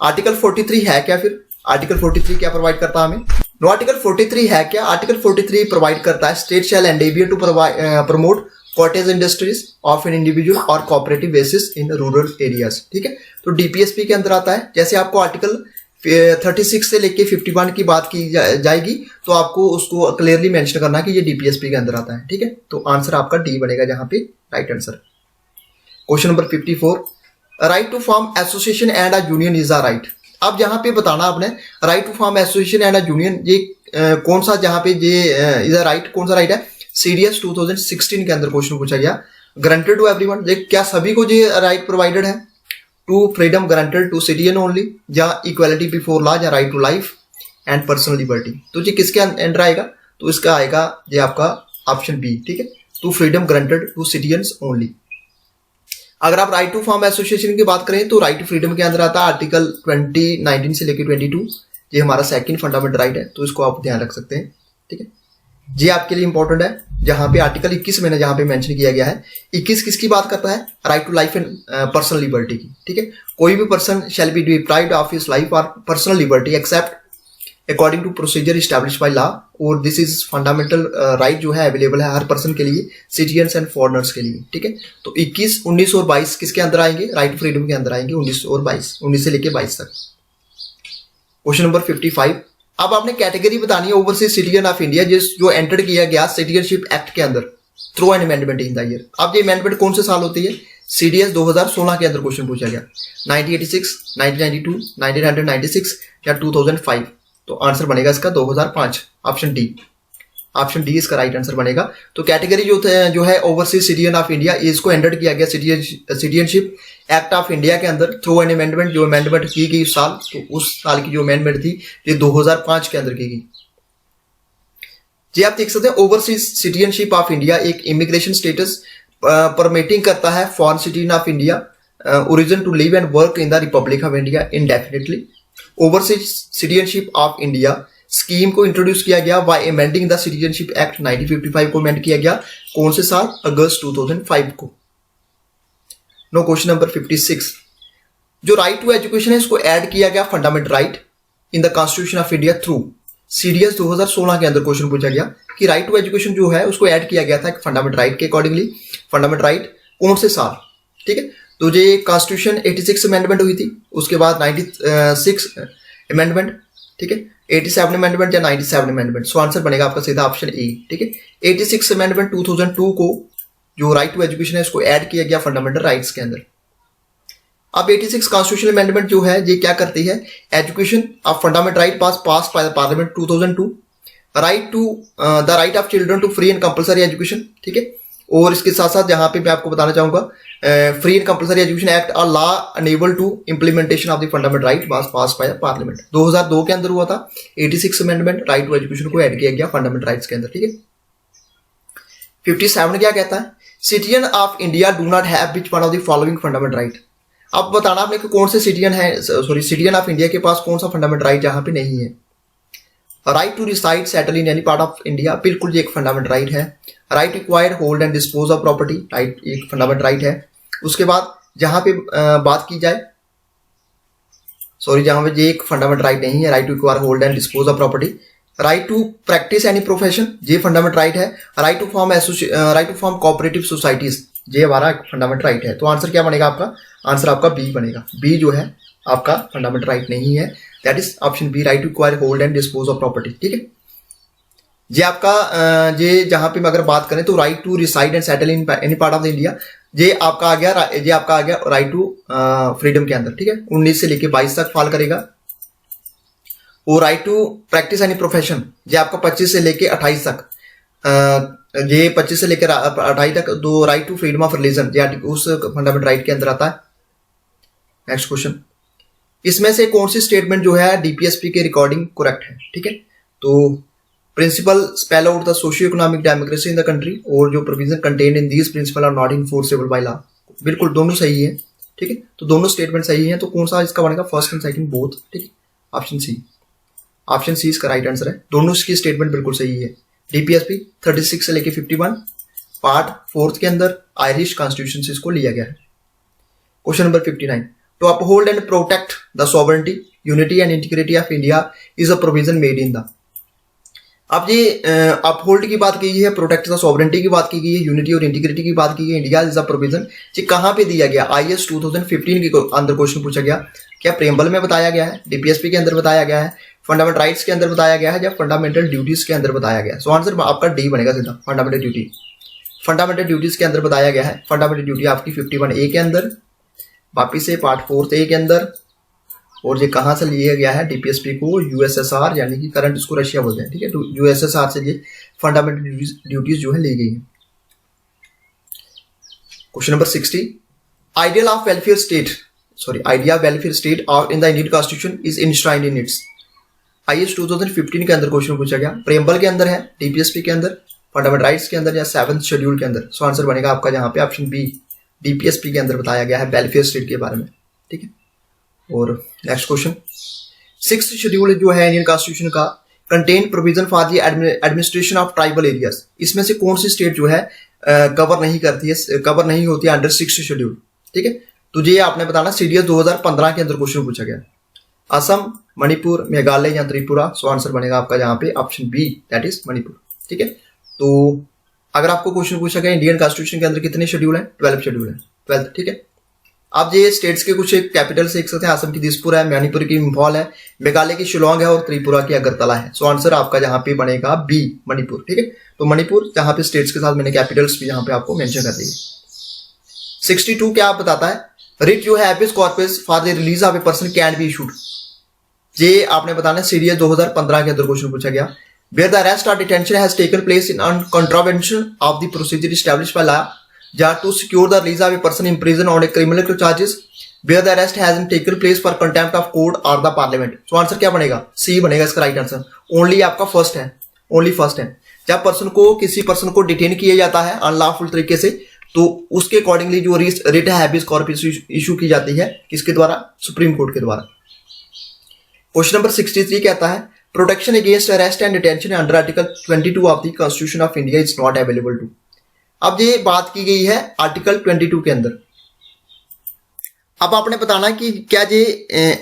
Article 43 है क्या? फिर आर्टिकल 43 क्या प्रोवाइड करता है हमें? नो, आर्टिकल 43 है क्या? आर्टिकल 43 प्रोवाइड करता है state shall endeavour to promote cottage industries of an individual और cooperative basis in rural areas. ठीक है, तो DPSP के अंदर आता है। जैसे आपको आर्टिकल 36 से लेके 51 की बात की जाएगी तो आपको उसको क्लियरली मेंशन करना कि ये DPSP के अंदर आता है। ठीक है, तो आंसर आपका डी बनेगा जहां पे right answer. Question number 54, right to form association and a union is a right. अब जहां पे बताना आपने right to form association and a union, ये कौन सा जहां पे ये इज अ राइट, कौन सा राइट है? CDS 2016 के अंदर क्वेश्चन पूछा गया। ग्रांटेड टू एवरीवन, क्या सभी को ये राइट प्रोवाइडेड है? To freedom granted to citizen only, या इक्वालिटी बिफोर लॉ, या right to life and personal liberty. तो ये किसके अंडर आएगा? तो इसका आएगा ये आपका ऑप्शन बी। ठीक है, to freedom granted to citizen only. अगर आप राइट टू फॉर्म एसोसिएशन की बात करें तो राइट टू फ्रीडम के अंदर आता है आर्टिकल 19 से लेकर 22। ये हमारा सेकंड फंडामेंटल राइट है, तो इसको आप ध्यान रख सकते हैं। ठीक है, ये आपके लिए इंपॉर्टेंट है। जहां पे आर्टिकल 21 में जहां पे मेंशन किया गया है, 21 किसकी बात करता है? Right to life and personal liberty की। ठीक है, कोई भी person shall be deprived of his life और personal liberty except according to procedure establish by law. और दिस इज फंडामेंटल राइट जो है अवेलेबल है हर पर्सन के लिए, सिटीजन्स एंड फॉरनर्स के लिए। ठीक है, तो 21, 19 और 22 किसके अंदर आएंगे? राइट टू फ्रीडम के अंदर आएंगे। 19 और 22, 19 से लेके 22 तक। क्वेश्चन नंबर 55, अब आपने कैटेगरी बतानी है ओवरसीज सिटीजन ऑफ इंडिया जो एंटर किया गया सिटीजनशिप एक्ट के अंदर through an amendment in the year. अब ये अमेंडमेंट कौन से साल होती है? सीडीएस 2016 के अंदर क्वेश्चन पूछा गया, 1986, 1992, 1996 या 2005। तो आंसर बनेगा इसका 2005, ऑप्शन डी। ऑप्शन डी इसका राइट आंसर बनेगा। तो कैटेगरी जो है ओवरसीज सिटीजन ऑफ इंडिया, इसको एंटर किया गया सिटीजनशिप एक्ट ऑफ इंडिया के अंदर थ्रू एन अमेंडमेंट। जो अमेंडमेंट की गई उस साल, तो उस साल की जो अमेंडमेंट थी ये 2005 के अंदर की गई। जी आप देख सकते हैं ओवरसीज सिटीजनशिप ऑफ इंडिया एक इमिग्रेशन स्टेटस परमिटिंग करता है foreign citizen of India origin to live and work in the republic of India indefinitely. Overseas citizenship of India scheme को इंट्रोड्यूस किया गया by amending the citizenship act 1955 को amend किया गया। कौन से साल? अगस्त 2005 को। Now question number 56। जो राइट टू एजुकेशन है इसको ऐड किया गया fundamental right in the constitution of India through CDS 2016 के अंदर क्वेश्चन पूछा गया कि राइट टू एजुकेशन जो है उसको ऐड किया गया था फंडामेंटल राइट के अकॉर्डिंगली। फंडामेंटल राइट कौन से साल? ठीक है, तो ये कॉन्स्टिट्यूशन 86 अमेंडमेंट हुई थी, उसके बाद 96 अमेंडमेंट, ठीक है, 87 अमेंडमेंट या 97 अमेंडमेंट। सो आंसर बनेगा आपका सीधा ऑप्शन ए। ठीक है, 86 अमेंडमेंट 2002 को जो राइट टू एजुकेशन है इसको ऐड किया गया फंडामेंटल राइट्स के अंदर। अब 86 कॉन्स्टिट्यूशनल अमेंडमेंट जो है ये क्या करती है? Education of fundamental right pass by the parliament 2002, right to the right of children to free and compulsory education. ठीक है, और इसके साथ साथ यहाँ पे मैं आपको बताना चाहूंगा free and compulsory education act और law enable to implementation of the fundamental right pass by parliament 2002 के अंदर हुआ था। 86 अमेंडमेंट राइट टू एजुकेशन को ऐड किया गया फंडामेंटल राइट्स के अंदर। ठीक है, 57 क्या कहता है? Citizen of India do not have which one of the following fundamental right. अब बताना आपने कि कौन से सिटीजन है, सॉरी सिटीजन ऑफ इंडिया के पास कौन सा फंडामेंटल राइट जहां पे नहीं है। Right to reside settle in any part of India, बिल्कुल ये एक फंडामेंटल राइट है। Right acquired hold and dispose of property, right एक फंडामेंटल राइट है। उसके बाद जहां पे बात की जाए, सॉरी जहां पे ये एक फंडामेंटल राइट नहीं है, right to acquire hold and dispose of property. Right to practice any profession, ये फंडामेंटल राइट है। Right to form cooperative societies, ये हमारा फंडामेंटल राइट है। तो आंसर क्या बनेगा आपका? आंसर आपका बी बनेगा। बी जो है आपका फंडामेंटल राइट नहीं है, that is option B, right to acquire hold and dispose of property. ठीक है, ये आपका ये जहां पे अगर बात करें तो right to reside and settle in any part of the India, ये आपका आ गया राइट टू फ्रीडम के अंदर। ठीक है, 19 से लेके 22 तक फॉल करेगा। और right to practice any profession, ये आपका 25 से लेके 28 तक, ये 25 से लेकर 28 तक। दो right to freedom of religion, ये उस फंडामेंटल राइट के अंदर आता है। नेक्स्ट क्वेश्चन, इसमें से कौन सी स्टेटमेंट जो है डीपीएसपी के रिकॉर्डिंग करेक्ट है? ठीक है, तो principle spell out the socio economic democracy in the country, और जो provision contained in these principle are not enforceable by law, बिल्कुल दोनों सही है। ठीक है, तो दोनों स्टेटमेंट सही है। तो कौन सा इसका बनेगा? First and second both. ठीक है, ऑप्शन सी। ऑप्शन सी इसका राइट आंसर है, दोनों इसकी स्टेटमेंट बिल्कुल सही है। डीपीएसपी 36 से लेके 51 पार्ट 4 के अंदर आयरिश कॉन्स्टिट्यूशन से इसको लिया गया है। Question number 59, to uphold and protect the sovereignty, unity and integrity of India is a provision made in the. अब ये अपहोल्ड की बात की गई है, प्रोटेक्ट द सॉवरेनिटी की बात की गई है, यूनिटी और इंटीग्रिटी की बात की गई है, इंडिया इज अ प्रोविजन, ये कहां पे दिया गया? आईएस 2015 के अंदर क्वेश्चन पूछा गया। क्या प्रेम्बल में बताया गया है, डीपीएसपी के अंदर बताया गया है, फंडामेंटल राइट्स के अंदर बताया गया है, या फंडामेंटल ड्यूटीज के अंदर बताया गया है? सो आंसर आपका डी बनेगा सीधा, फंडामेंटल ड्यूटी। फंडामेंटल ड्यूटीज के अंदर बताया गया है। फंडामेंटल ड्यूटी आपकी 51A के अंदर, वापिस से पार्ट 4A के अंदर, और ये कहां से लिया गया है? डीपीएसपी को यूएसएसआर, यानी कि करंट इसको रशिया बोलते हैं। ठीक है, तो यूएसएसआर से ये फंडामेंटल ड्यूटीज जो है ली गई है। Question number 60, ideal of welfare state, sorry idea of welfare state और in the Indian constitution is enshrined in its. IS 2015 के अंदर क्वेश्चन पूछा गया, प्रेम्बल के अंदर है, डीपीएसपी के अंदर, फंडामेंटल राइट्स के अंदर, या 7th शेड्यूल के अंदर। सो आंसर बनेगा आपका यहाँ पे ऑप्शन बी, डीपीएसपी के अंदर बताया गया है वेलफेयर स्टेट के बारे में। ठीक है, और नेक्स्ट क्वेश्चन, 6th शेड्यूल जो है इंडियन कॉन्स्टिट्यूशन का contain provision for the administration of tribal areas, इसमें से कौन सी स्टेट जो है कवर नहीं करती है, कवर नहीं होती है अंडर 6th शेड्यूल? ठीक है, तो ये आपने बताना, सीडीएस 2015 के अंदर क्वेश्चन पूछा गया, असम, मणिपुर, मेघालय या त्रिपुरा। सो आंसर बनेगा आपका यहाँ पे option B, that is Manipur. ठीक है, तो अगर आपको क्वेश्चन पूछा गया इंडियन कॉन्स्टिट्यूशन के अंदर कितने शेड्यूल है? 12 शेड्यूल है, 12। ठीक है, आप ये स्टेट्स के कुछ कैपिटल देख सकते हैं। असम की दिसपुर है, मणिपुर की इम्फॉल है, मेघालय की शिलोंग है और त्रिपुरा की अगरतला है। सो आंसर आपका जहां पे बनेगा बी, मणिपुर। ठीक है, तो मणिपुर जहां पे स्टेट्स के साथ मैंने कैपिटल्स भी यहाँ पे आपको मेंशन कर दिए। 62 क्या आप बताता है, रिट जो है habeas corpus for the release of a person can be issued. ये आपने बताना सीडीएस 2015 के अंदर क्वेश्चन पूछा गया। वेयर द अरेस्ट और detention has taken place in contravention of the procedure established by law या to secure the release of a person in prison on a criminal charges, where the arrest has taken place for contempt of court और the parliament. So answer क्या बनेगा, C बनेगा इसका right answer. Only आपका first है, only first है। जब person को किसी पर्सन को डिटेन किया जाता है अनलॉफुल तरीके से, तो उसके अकॉर्डिंगली जो रिट हैबियस कॉर्पस इशू की जाती है, किसके द्वारा, सुप्रीम कोर्ट के द्वारा। क्वेश्चन नंबर 63 कहता है protection against arrest and detention under article 22 of the constitution of India is not available to. अब ये बात की गई है आर्टिकल 22 के अंदर। अब आपने बताना कि क्या ये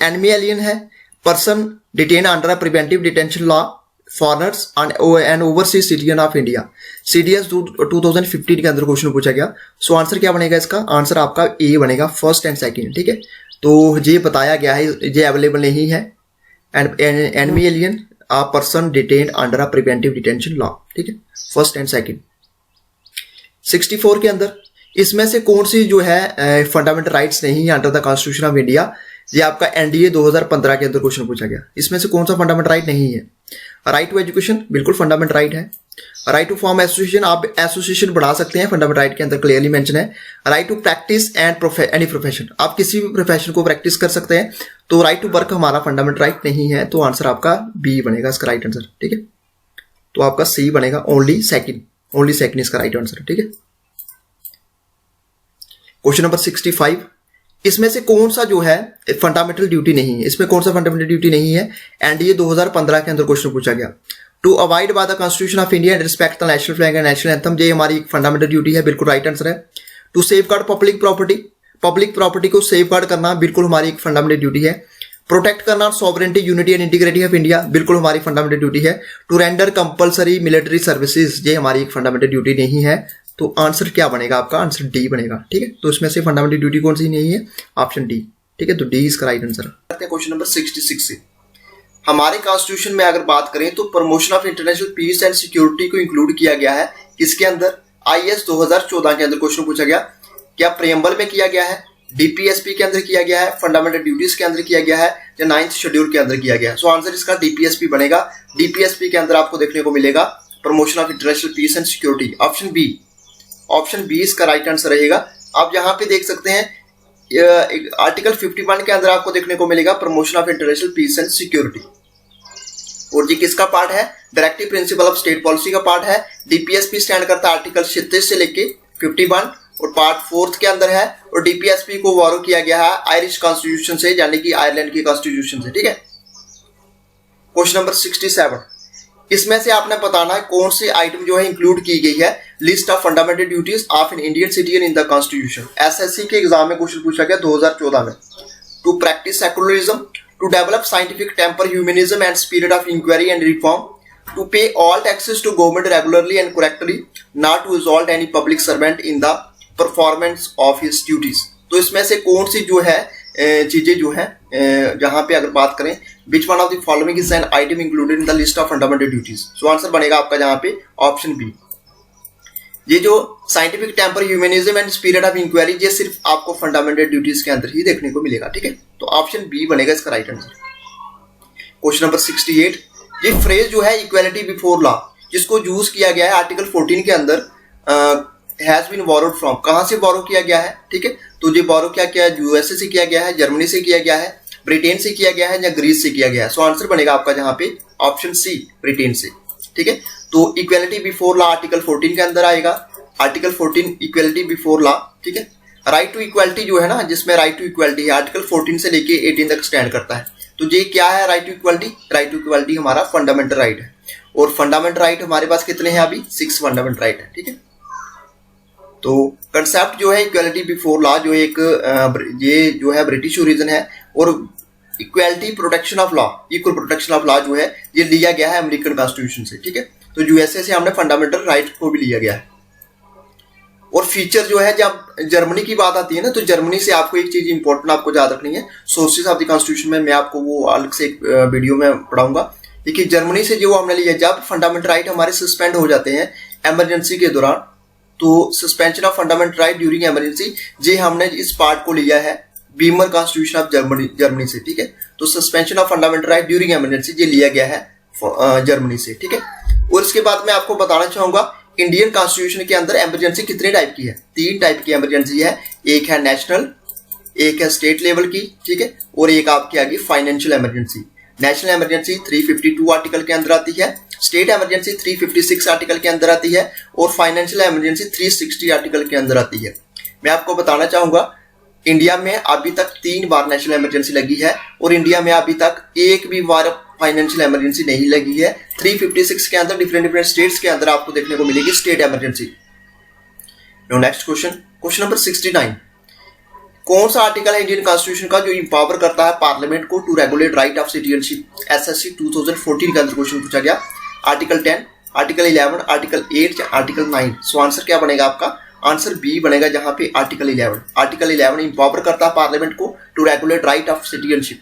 एनिमी एलियन है, person detain under a preventive detention law, foreigners and overseas citizen of India. CDS 2015 के अंदर क्वेश्चन पूछा गया। सो आंसर क्या बनेगा इसका, आंसर आपका ए बनेगा, फर्स्ट एंड सेकंड। ठीक है, तो ये बताया गया है ये अवेलेबल नहीं है। And enemy alien uh person detained under a preventive detention law. ठीक है, फर्स्ट एंड सेकंड। 64 के अंदर इसमें से कौन सी जो है फंडामेंटल राइट्स नहीं है under the constitution of India. ये आपका एनडीए 2015 के अंदर क्वेश्चन पूछा गया। इसमें से कौन सा फंडामेंटल राइट नहीं है। राइट टू एजुकेशन बिल्कुल फंडामेंटल राइट है। राइट टू फॉर्म एसोसिएशन, आप एसोसिएशन बढ़ा सकते हैं, फंडामेंटल राइट के अंदर क्लियरली मेंशन है। Right to practice and any profession, आप किसी भी प्रोफेशन को प्रैक्टिस कर सकते हैं। तो राइट टू वर्क हमारा फंडामेंटल राइट नहीं है, तो आंसर आपका बी बनेगा इसका राइट आंसर। ठीक है, तो आपका सी बनेगा, ओनली सेकंड इसका राइट आंसर। ठीक है, क्वेश्चन नंबर 65, इसमें से कौन सा जो है फंडामेंटल ड्यूटी नहीं है। इसमें कौन सा फंडामेंटल ड्यूटी नहीं है, एनडीए 2015 के अंदर क्वेश्चन पूछा गया। To avoid by the constitution of India and respect the national flag and national anthem, ये हमारी फंडामेंटल ड्यूटी है, बिल्कुल राइट आंसर है। टू सेफगार्ड पब्लिक प्रॉपर्टी को सेफगार्ड करना बिल्कुल हमारी एक फंडामेंटल ड्यूटी है। प्रोटेक्ट करना sovereignty, unity and integrity of India, बिल्कुल हमारी फंडामेंटल ड्यूटी है। To render compulsory military services, ये हमारी एक फंडामेंटल ड्यूटी नहीं है। तो आंसर क्या बनेगा आपका, आंसर डी बनेगा। ठीक है, तो इसमें से फंडामेंटल ड्यूटी कौन सी नहीं है, ऑप्शन डी। ठीक है, तो डी इसका राइट आंसर है। क्वेश्चन नंबर 66 से हमारे कॉन्स्टिट्यूशन में अगर बात करें तो promotion of international peace and security को इंक्लूड किया गया है। किसके अंदर, आईएस 2014 के अंदर क्वेश्चन पूछा गया। क्या प्रेम्बल में किया गया है, डीपीएसपी के अंदर किया गया है, फंडामेंटल ड्यूटीज के अंदर किया गया है, या 9th शेड्यूल के अंदर किया गया है। सो आंसर इसका डीपीएसपी बनेगा। डीपीएसपी के अंदर आपको देखने को मिलेगा promotion of international peace and security, option B. Option B इसका राइट आंसर रहेगा। आप यहाँ पे देख सकते हैं आर्टिकल 51 के अंदर आपको देखने को मिलेगा promotion of international peace and security. और ये किसका पार्ट है, directive principle of state policy का पार्ट है। डीपीएसपी स्टैंड करता है आर्टिकल 36 से लेके 51 और पार्ट 4 के अंदर है। और डीपीएसपी को बोरो किया गया है आयरिश कॉन्स्टिट्यूशन से, यानी कि आयरलैंड की कॉन्स्टिट्यूशन से। ठीक है, क्वेश्चन नंबर 67, इसमें से आपने बताना है कौन सी आइटम जो है इंक्लूड की गई है list of fundamental duties of an Indian citizen in the constitution. SSC के एग्जाम में क्वेश्चन पूछा गया 2014 में। To practise secularism, to develop scientific temper, humanism and spirit of inquiry and reform, to pay all taxes to government regularly and correctly, not to resolve any public servant in the performance of his duties. तो इसमें से कौन सी जो है चीजें जो है जहां पे अगर बात करें, which one of the following is an item included in the list of fundamental duties. So answer बनेगा आपका जहां पे ऑप्शन बी। ये जो scientific temper, humanism and spirit of inquiry, ये सिर्फ आपको फंडामेंटल ड्यूटीज के अंदर ही देखने को मिलेगा। ठीक है, तो ऑप्शन बी बनेगा इसका राइट आंसर। क्वेश्चन नंबर 68, ये फ्रेज जो है इक्वालिटी बिफोर लॉ, जिसको यूज किया गया है आर्टिकल 14 के अंदर, हैज बीन बोरोड फ्रॉम, कहां से बोरो किया गया है। ठीक है, तो ये बोरो क्या किया, यूएसए से किया गया है, जर्मनी से किया गया है, ब्रिटेन से किया गया है, या ग्रीस से किया गया है। सो आंसर बनेगा आपका जहां पे ऑप्शन सी, ब्रिटेन से। ठीक है, तो इक्वालिटी बिफोर लॉ आर्टिकल 14 के अंदर आएगा। Article 14 equality before law. ठीक है, राइट टू इक्वालिटी जो है ना, जिसमें राइट टू इक्वालिटी है, आर्टिकल 14 से लेके 18 तक स्टैंड करता है। तो ये क्या है, right to equality. Right to equality हमारा फंडामेंटल राइट है। और फंडामेंटल राइट हमारे पास कितने हैं अभी, 6 फंडामेंटल राइट है। ठीक है, तो कंसेप्ट जो है इक्वालिटी बिफोर लॉ जो एक ये जो है ब्रिटिश ओरिजिन है, और equality protection of law, equal protection of law जो है ये लिया गया है अमेरिकन कॉन्स्टिट्यूशन से। ठीक है, तो यूएसए से हमने फंडामेंटल राइट को भी लिया गया है। और फीचर जो है, जब जर्मनी की बात आती है ना, तो जर्मनी से आपको एक चीज इंपॉर्टेंट आपको याद रखनी है, सोर्सेज ऑफ द कॉन्स्टिट्यूशन में मैं आपको वो अलग से एक वीडियो में पढ़ाऊंगा। देखिए जर्मनी से जो हमने लिया, जब फंडामेंटल राइट हमारे सस्पेंड हो जाते हैं इमरजेंसी के दौरान, तो suspension of fundamental right during emergency, ये हमने इस पार्ट को लिया है बीमर कॉन्स्टिट्यूशन ऑफ जर्मनी से, ठीक है। तो suspension of fundamental right during emergency ये लिया गया है जर्मनी से, ठीक है। और इसके बाद मैं आपको बताना चाहूंगा इंडियन कॉन्स्टिट्यूशन के अंदर इमरजेंसी कितने टाइप की है। 3 टाइप की इमरजेंसी है, एक है नेशनल, एक है स्टेट लेवल की, ठीक है, और एक आपकी आ गई financial emergency. National emergency 352 article के अंदर आती है, स्टेट इमरजेंसी 356 आर्टिकल के अंदर आती है, और फाइनेंशियल इमरजेंसी 360 आर्टिकल के अंदर आती है। मैं आपको बताना चाहूंगा इंडिया में अभी तक 3 बार नेशनल इमरजेंसी लगी है, और इंडिया में अभी तक एक भी बार फाइनेंशियल इमरजेंसी नहीं लगी है। 356 के अंदर डिफरेंट स्टेट्स के अंदर आपको देखने को मिलेगी state emergency. Next question number 69, कौन सा आर्टिकल है इंडियन कॉन्स्टिट्यूशन का जो इंपावर करता है पार्लियामेंट को to regulate right of citizenship. SSC 2014 के अंदर क्वेश्चन पूछा गया। आर्टिकल 10, आर्टिकल 11, आर्टिकल 8 या आर्टिकल 9। सो आंसर क्या बनेगा आपका? आंसर बी बनेगा, जहां पे आर्टिकल 11। आर्टिकल 11 इंपावर करता है पार्लियामेंट को to regulate right of citizenship.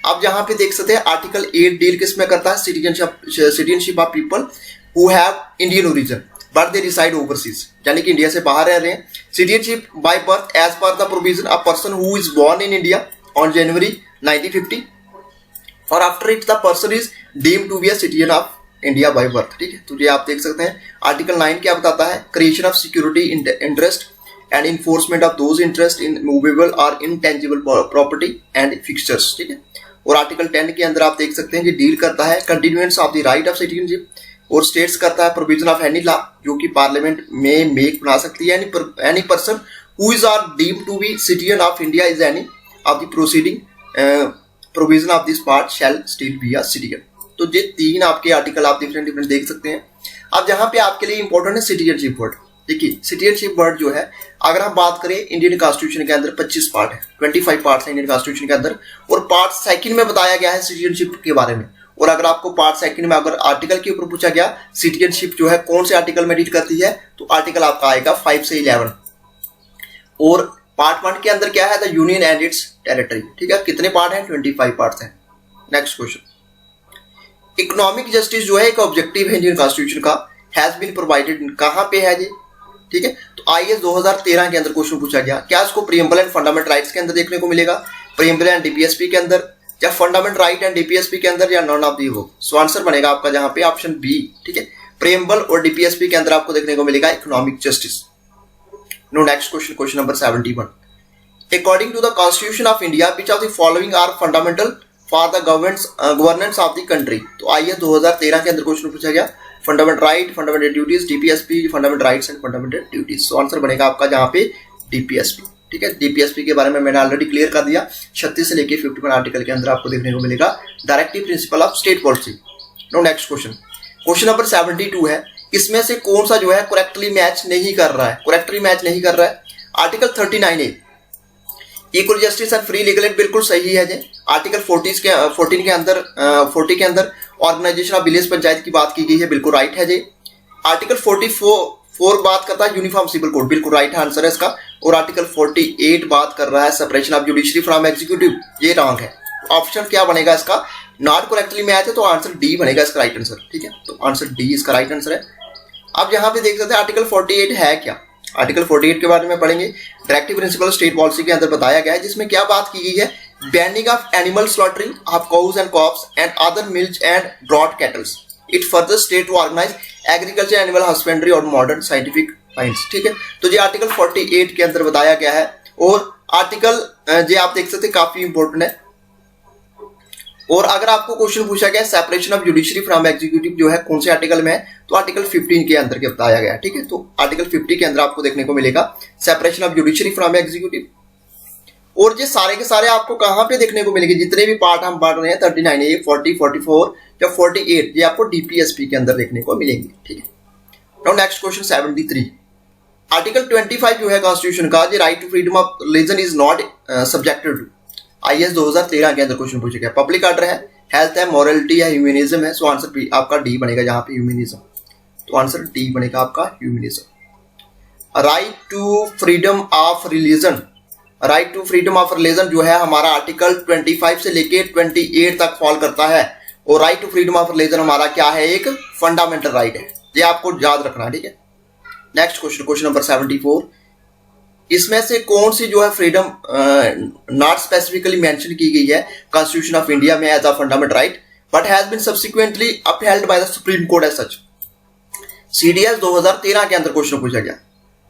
आप जहां पे देख सकते हैं आर्टिकल 8 डील किसमें करता है? Citizenship of people who have Indian origin but they reside overseas, यानी कि इंडिया से बाहर रह रहे हैं। Citizenship by birth as per the provision a person who is born in India on January 1950 और after it the person is deemed to be a citizen of India by birth, ठीक है। तो ये आप देख सकते हैं। आर्टिकल 9 क्या बताता है? Creation of security interest and enforcement of those interest in movable और इनटेंजिबल प्रॉपर्टी एंड फिक्सचर्स, ठीक है। और आर्टिकल 10 के अंदर आप देख सकते हैं ये डील करता है continuance of the right of citizenship, और स्टेट्स करता है प्रोविजन ऑफ एनी लॉ जो कि पार्लियामेंट में मेक बना सकती है। Any person who is or deemed to be citizen of India is any of the proceeding provision of this part shall still be a citizen. तो ये 3 आपके article आप डिफरेंट देख सकते हैं। अब जहां पे आपके लिए इंपॉर्टेंट है सिटीजनशिप वर्ड। देखिए सिटीजनशिप वर्ड जो है, अगर हम बात करें इंडियन कॉन्स्टिट्यूशन के अंदर 25 पार्ट है, 25 पार्ट है इंडियन कॉन्स्टिट्यूशन के अंदर, और पार्ट सेकंड में बताया गया है सिटीजनशिप के बारे में। और अगर आपको पार्ट सेकंड में अगर आर्टिकल के ऊपर पूछा गया सिटीजनशिप जो है कौन से आर्टिकल में डील करती है, तो आर्टिकल आपका आएगा 5 से 11। और पार्ट 1 के अंदर क्या है? The union and it's territory, ठीक है। कितने पार्ट हैं? 25 पार्ट हैं। नेक्स्ट क्वेश्चन, इकोनॉमिक जस्टिस जो है एक ऑब्जेक्टिव है इंडियन कॉन्स्टिट्यूशन का, हैज बीन प्रोवाइडेड, कहां पे है ये, ठीक है। तो आईएएस 2013 के अंदर क्वेश्चन पूछा गया, क्या इसको प्रीएम्बल एंड फंडामेंटल राइट्स के अंदर देखने को मिलेगा, प्रीएम्बल एंड डीपीएसपी के अंदर, या फंडामेंटल राइट एंड डीपीएसपी के अंदर, या नॉन ऑफ दी वो। सो आंसर बनेगा आपका जहां पे ऑप्शन बी, ठीक है। प्रीएम्बल और डीपीएसपी के अंदर आपको देखने को मिलेगा economic justice. Now next question number 71, according to the constitution of India which of the following are fundamental for the governance of the country. तो आईएएस 2013 के अंदर क्वेश्चन पूछा गया, fundamental right, fundamental duties, DPSP, fundamental rights and fundamental duties. So answer बनेगा आपका जहां पे DPSP, ठीक है। डीपीएसपी के बारे में मैंने ऑलरेडी क्लियर कर दिया। 36 से लेके 51 आर्टिकल के अंदर आपको देखने को मिलेगा directive principle of state policy. Now next question number 72 है, इसमें से कौन सा जो है करेक्टली मैच नहीं कर रहा है? करेक्टली मैच नहीं कर रहा है article 39A equal justice and free legal add, बिल्कुल सही है जी। आर्टिकल 40 के अंदर ऑर्गेनाइजेशन ऑफ विलेज पंचायत की बात की गई है, बिल्कुल राइट है जी। आर्टिकल 44 बात करता है यूनिफॉर्म सिविल कोड, बिल्कुल राइट आंसर है इसका। और आर्टिकल 48 बात कर रहा है separation of judiciary from executive, ये रॉन्ग है। ऑप्शन क्या बनेगा इसका? नॉट करेक्टली मैच है, तो आंसर डी बनेगा इसका राइट आंसर, ठीक है। तो आंसर डी इसका राइट आंसर है। आप यहाँ पे देख सकते हैं आर्टिकल 48 है क्या। आर्टिकल 48 के बारे में पढ़ेंगे। डायरेक्टिव प्रिंसिपल स्टेट पॉलिसी के अंदर बताया गया है, जिसमें क्या बात की गई है? Banning of animal slaughtering of cows and cops and other milk and broad cattles. It further state to organise agriculture, animal husbandry और मॉडर्न साइंटिफिक साइंस, ठीक है। तो ये आर्टिकल 48 के अंदर बताया गया है। और आर्टिकल ये आप देख सकते हैं काफी इंपॉर्टेंट है। और अगर आपको क्वेश्चन पूछा गया separation of judiciary from executive जो है कौन से आर्टिकल में है, तो आर्टिकल 15 के अंदर के बताया गया है, ठीक है। तो आर्टिकल 50 के अंदर आपको देखने को मिलेगा separation of judiciary from executive. और ये सारे के सारे आपको कहां पे देखने को मिलेंगे? जितने भी पार्ट हम पढ़ रहे हैं 39A, 40, 44 या 48, ये आपको डीपीएसपी के अंदर देखने को मिलेंगे, ठीक है। नाउ नेक्स्ट क्वेश्चन 73, आर्टिकल 25 जो है कॉन्स्टिट्यूशन का, ये right to freedom of religion is not subjected to. IAS 2013 के अंदर क्वेश्चन पूछा गया। पब्लिक ऑर्डर है, हेल्थ है, मॉरलिटी है, ह्यूमनिज्म है। सो आंसर बी आपका डी बनेगा जहां पे ह्यूमनिज्म। तो आंसर डी बनेगा आपका humanism. Right to freedom of religion, right to freedom of religion जो है हमारा आर्टिकल 25 से लेके 28 तक फॉल करता है। और right to freedom of religion हमारा क्या है, एक फंडामेंटल राइट है, ये आपको याद रखना है, ठीक है। नेक्स्ट क्वेश्चन, क्वेश्चन नंबर 74, इसमें से कौन सी जो है फ्रीडम नॉट स्पेसिफिकली मेंशन की गई है कॉन्स्टिट्यूशन ऑफ इंडिया में as a fundamental right but has been subsequently upheld by the Supreme Court as such. CDS 2013 के अंदर क्वेश्चन पूछा गया।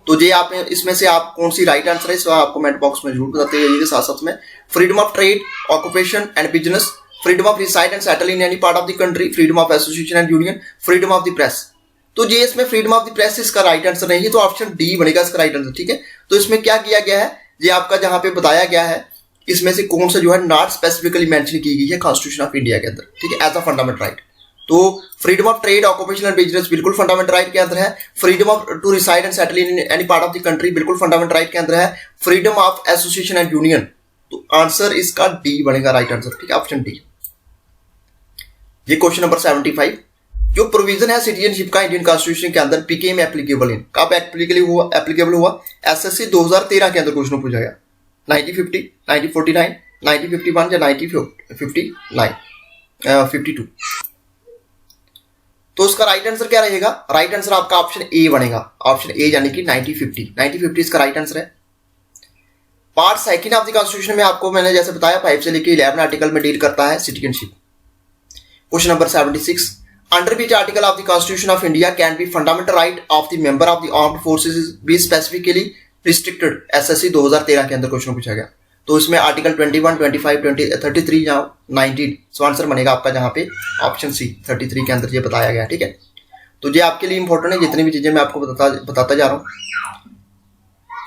तो ये आप इसमें से आप कौन सी राइट आंसर है इसको आप कमेंट बॉक्स में जरूर बताते रहिए। साथ साथ में freedom of trade, occupation and business, freedom of reside and settle in any part of the country, freedom of association and union, freedom of the press. तो ये इसमें फ्रीडम ऑफ द प्रेस इसका राइट आंसर नहीं है, तो option D बनेगा इसका right answer, ठीक है। तो इसमें क्या किया गया है, ये आपका जहां पे बताया गया है इसमें से कौन सा जो है नॉट स्पेसिफिकली मेंशन की गई है कॉन्स्टिट्यूशन ऑफ इंडिया के अंदर, ठीक है, एज अ फंडामेंटल राइट। तो freedom of trade, occupation and business बिल्कुल फंडामेंटल राइट के अंदर है। Freedom of to reside and settle in any part of the country बिल्कुल फंडामेंटल राइट के अंदर है। Freedom of association and union, तो आंसर इसका डी बनेगा राइट आंसर, ठीक है, ऑप्शन डी। ये क्वेश्चन नंबर 75, जो प्रोविजन है सिटीजनशिप का इंडियन कॉन्स्टिट्यूशन के अंदर बिकेम एप्लीकेबल इन, कब एप्लीकेबल हुआ SSC 2013 के अंदर क्वेश्चन पूछा गया। 1950, 1949, 1951 या 1959, 52। तो उसका राइट आंसर क्या रहेगा, राइट आंसर आपका ऑप्शन ए बनेगा, ऑप्शन ए यानी कि 1950 इसका राइट आंसर है। Part second of the constitution में आपको मैंने जैसे बताया 5 से लेकर 11 आर्टिकल में डील करता है citizenship. Question number 76, under which article of the constitution of India can be fundamental right of the member of the armed forces be specifically restricted, SSC 2013 के अंदर क्वेश्चन पूछा गया। तो इसमें आर्टिकल 21, 25, 20, 33 या 19, सो आंसर बनेगा आपका जहां पे ऑप्शन सी 33 के अंदर ये बताया गया, ठीक है। तो ये आपके लिए इंपॉर्टेंट है, जितनी भी चीजें मैं आपको बताता जा रहा हूं।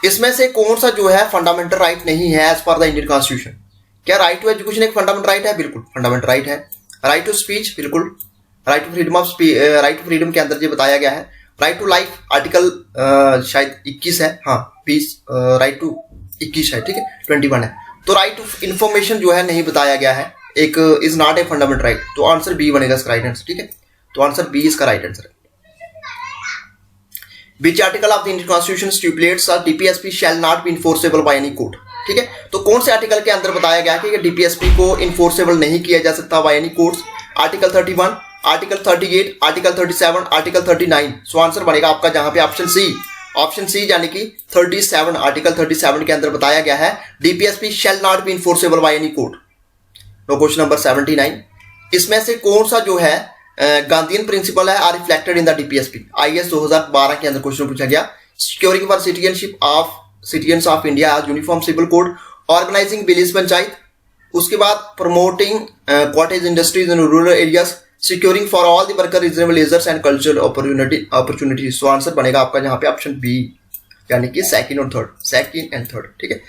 इसमें से कौन सा जो है फंडामेंटल राइट नहीं है as per the Indian constitution. क्या राइट टू एजुकेशन एक फंडामेंटल राइट है, बिल्कुल फंडामेंटल राइट है। राइट टू स्पीच, बिल्कुल। Right to freedom of right to freedom के अंदर ये बताया गया है। राइट टू लाइफ आर्टिकल शायद 21 है, हाँ 20, राइट टू 21 है, ठीक है, 21 है। तो राइट टू इंफॉर्मेशन जो है नहीं बताया गया है, एक is not a fundamental right, तो आंसर बी बनेगा इसका राइट आंसर, ठीक है। तो आंसर बी इसका राइट आंसर है। Which article of the Indian Constitution stipulates that DPSP shall not be enforceable by any court, ठीक है। तो कौन से आर्टिकल के अंदर बताया गया कि DPSP को इन्फोर्सेबल नहीं किया जा सकता by any courts. Article 31, article 38, article 37, article 39। So answer बनेगा आपका जहां पे ऑप्शन सी यानी कि 37, आर्टिकल 37 के अंदर बताया गया है DPSP shall not be enforceable by any court। No question number 79, इसमें से कौन सा जो है गांधीयन प्रिंसिपल है are reflected in the DPSP। IAS 2012 के अंदर क्वेश्चन पूछा गया। Securing for citizenship of citizens of India as uniform civil code, organising village panchayat, उसके बाद promoting cottage industries in rural areas, securing for all the worker reasonable leisures and cultural opportunities. So answer बनेगा आपका जहां पे option B यानी कि second and third, ठीक है।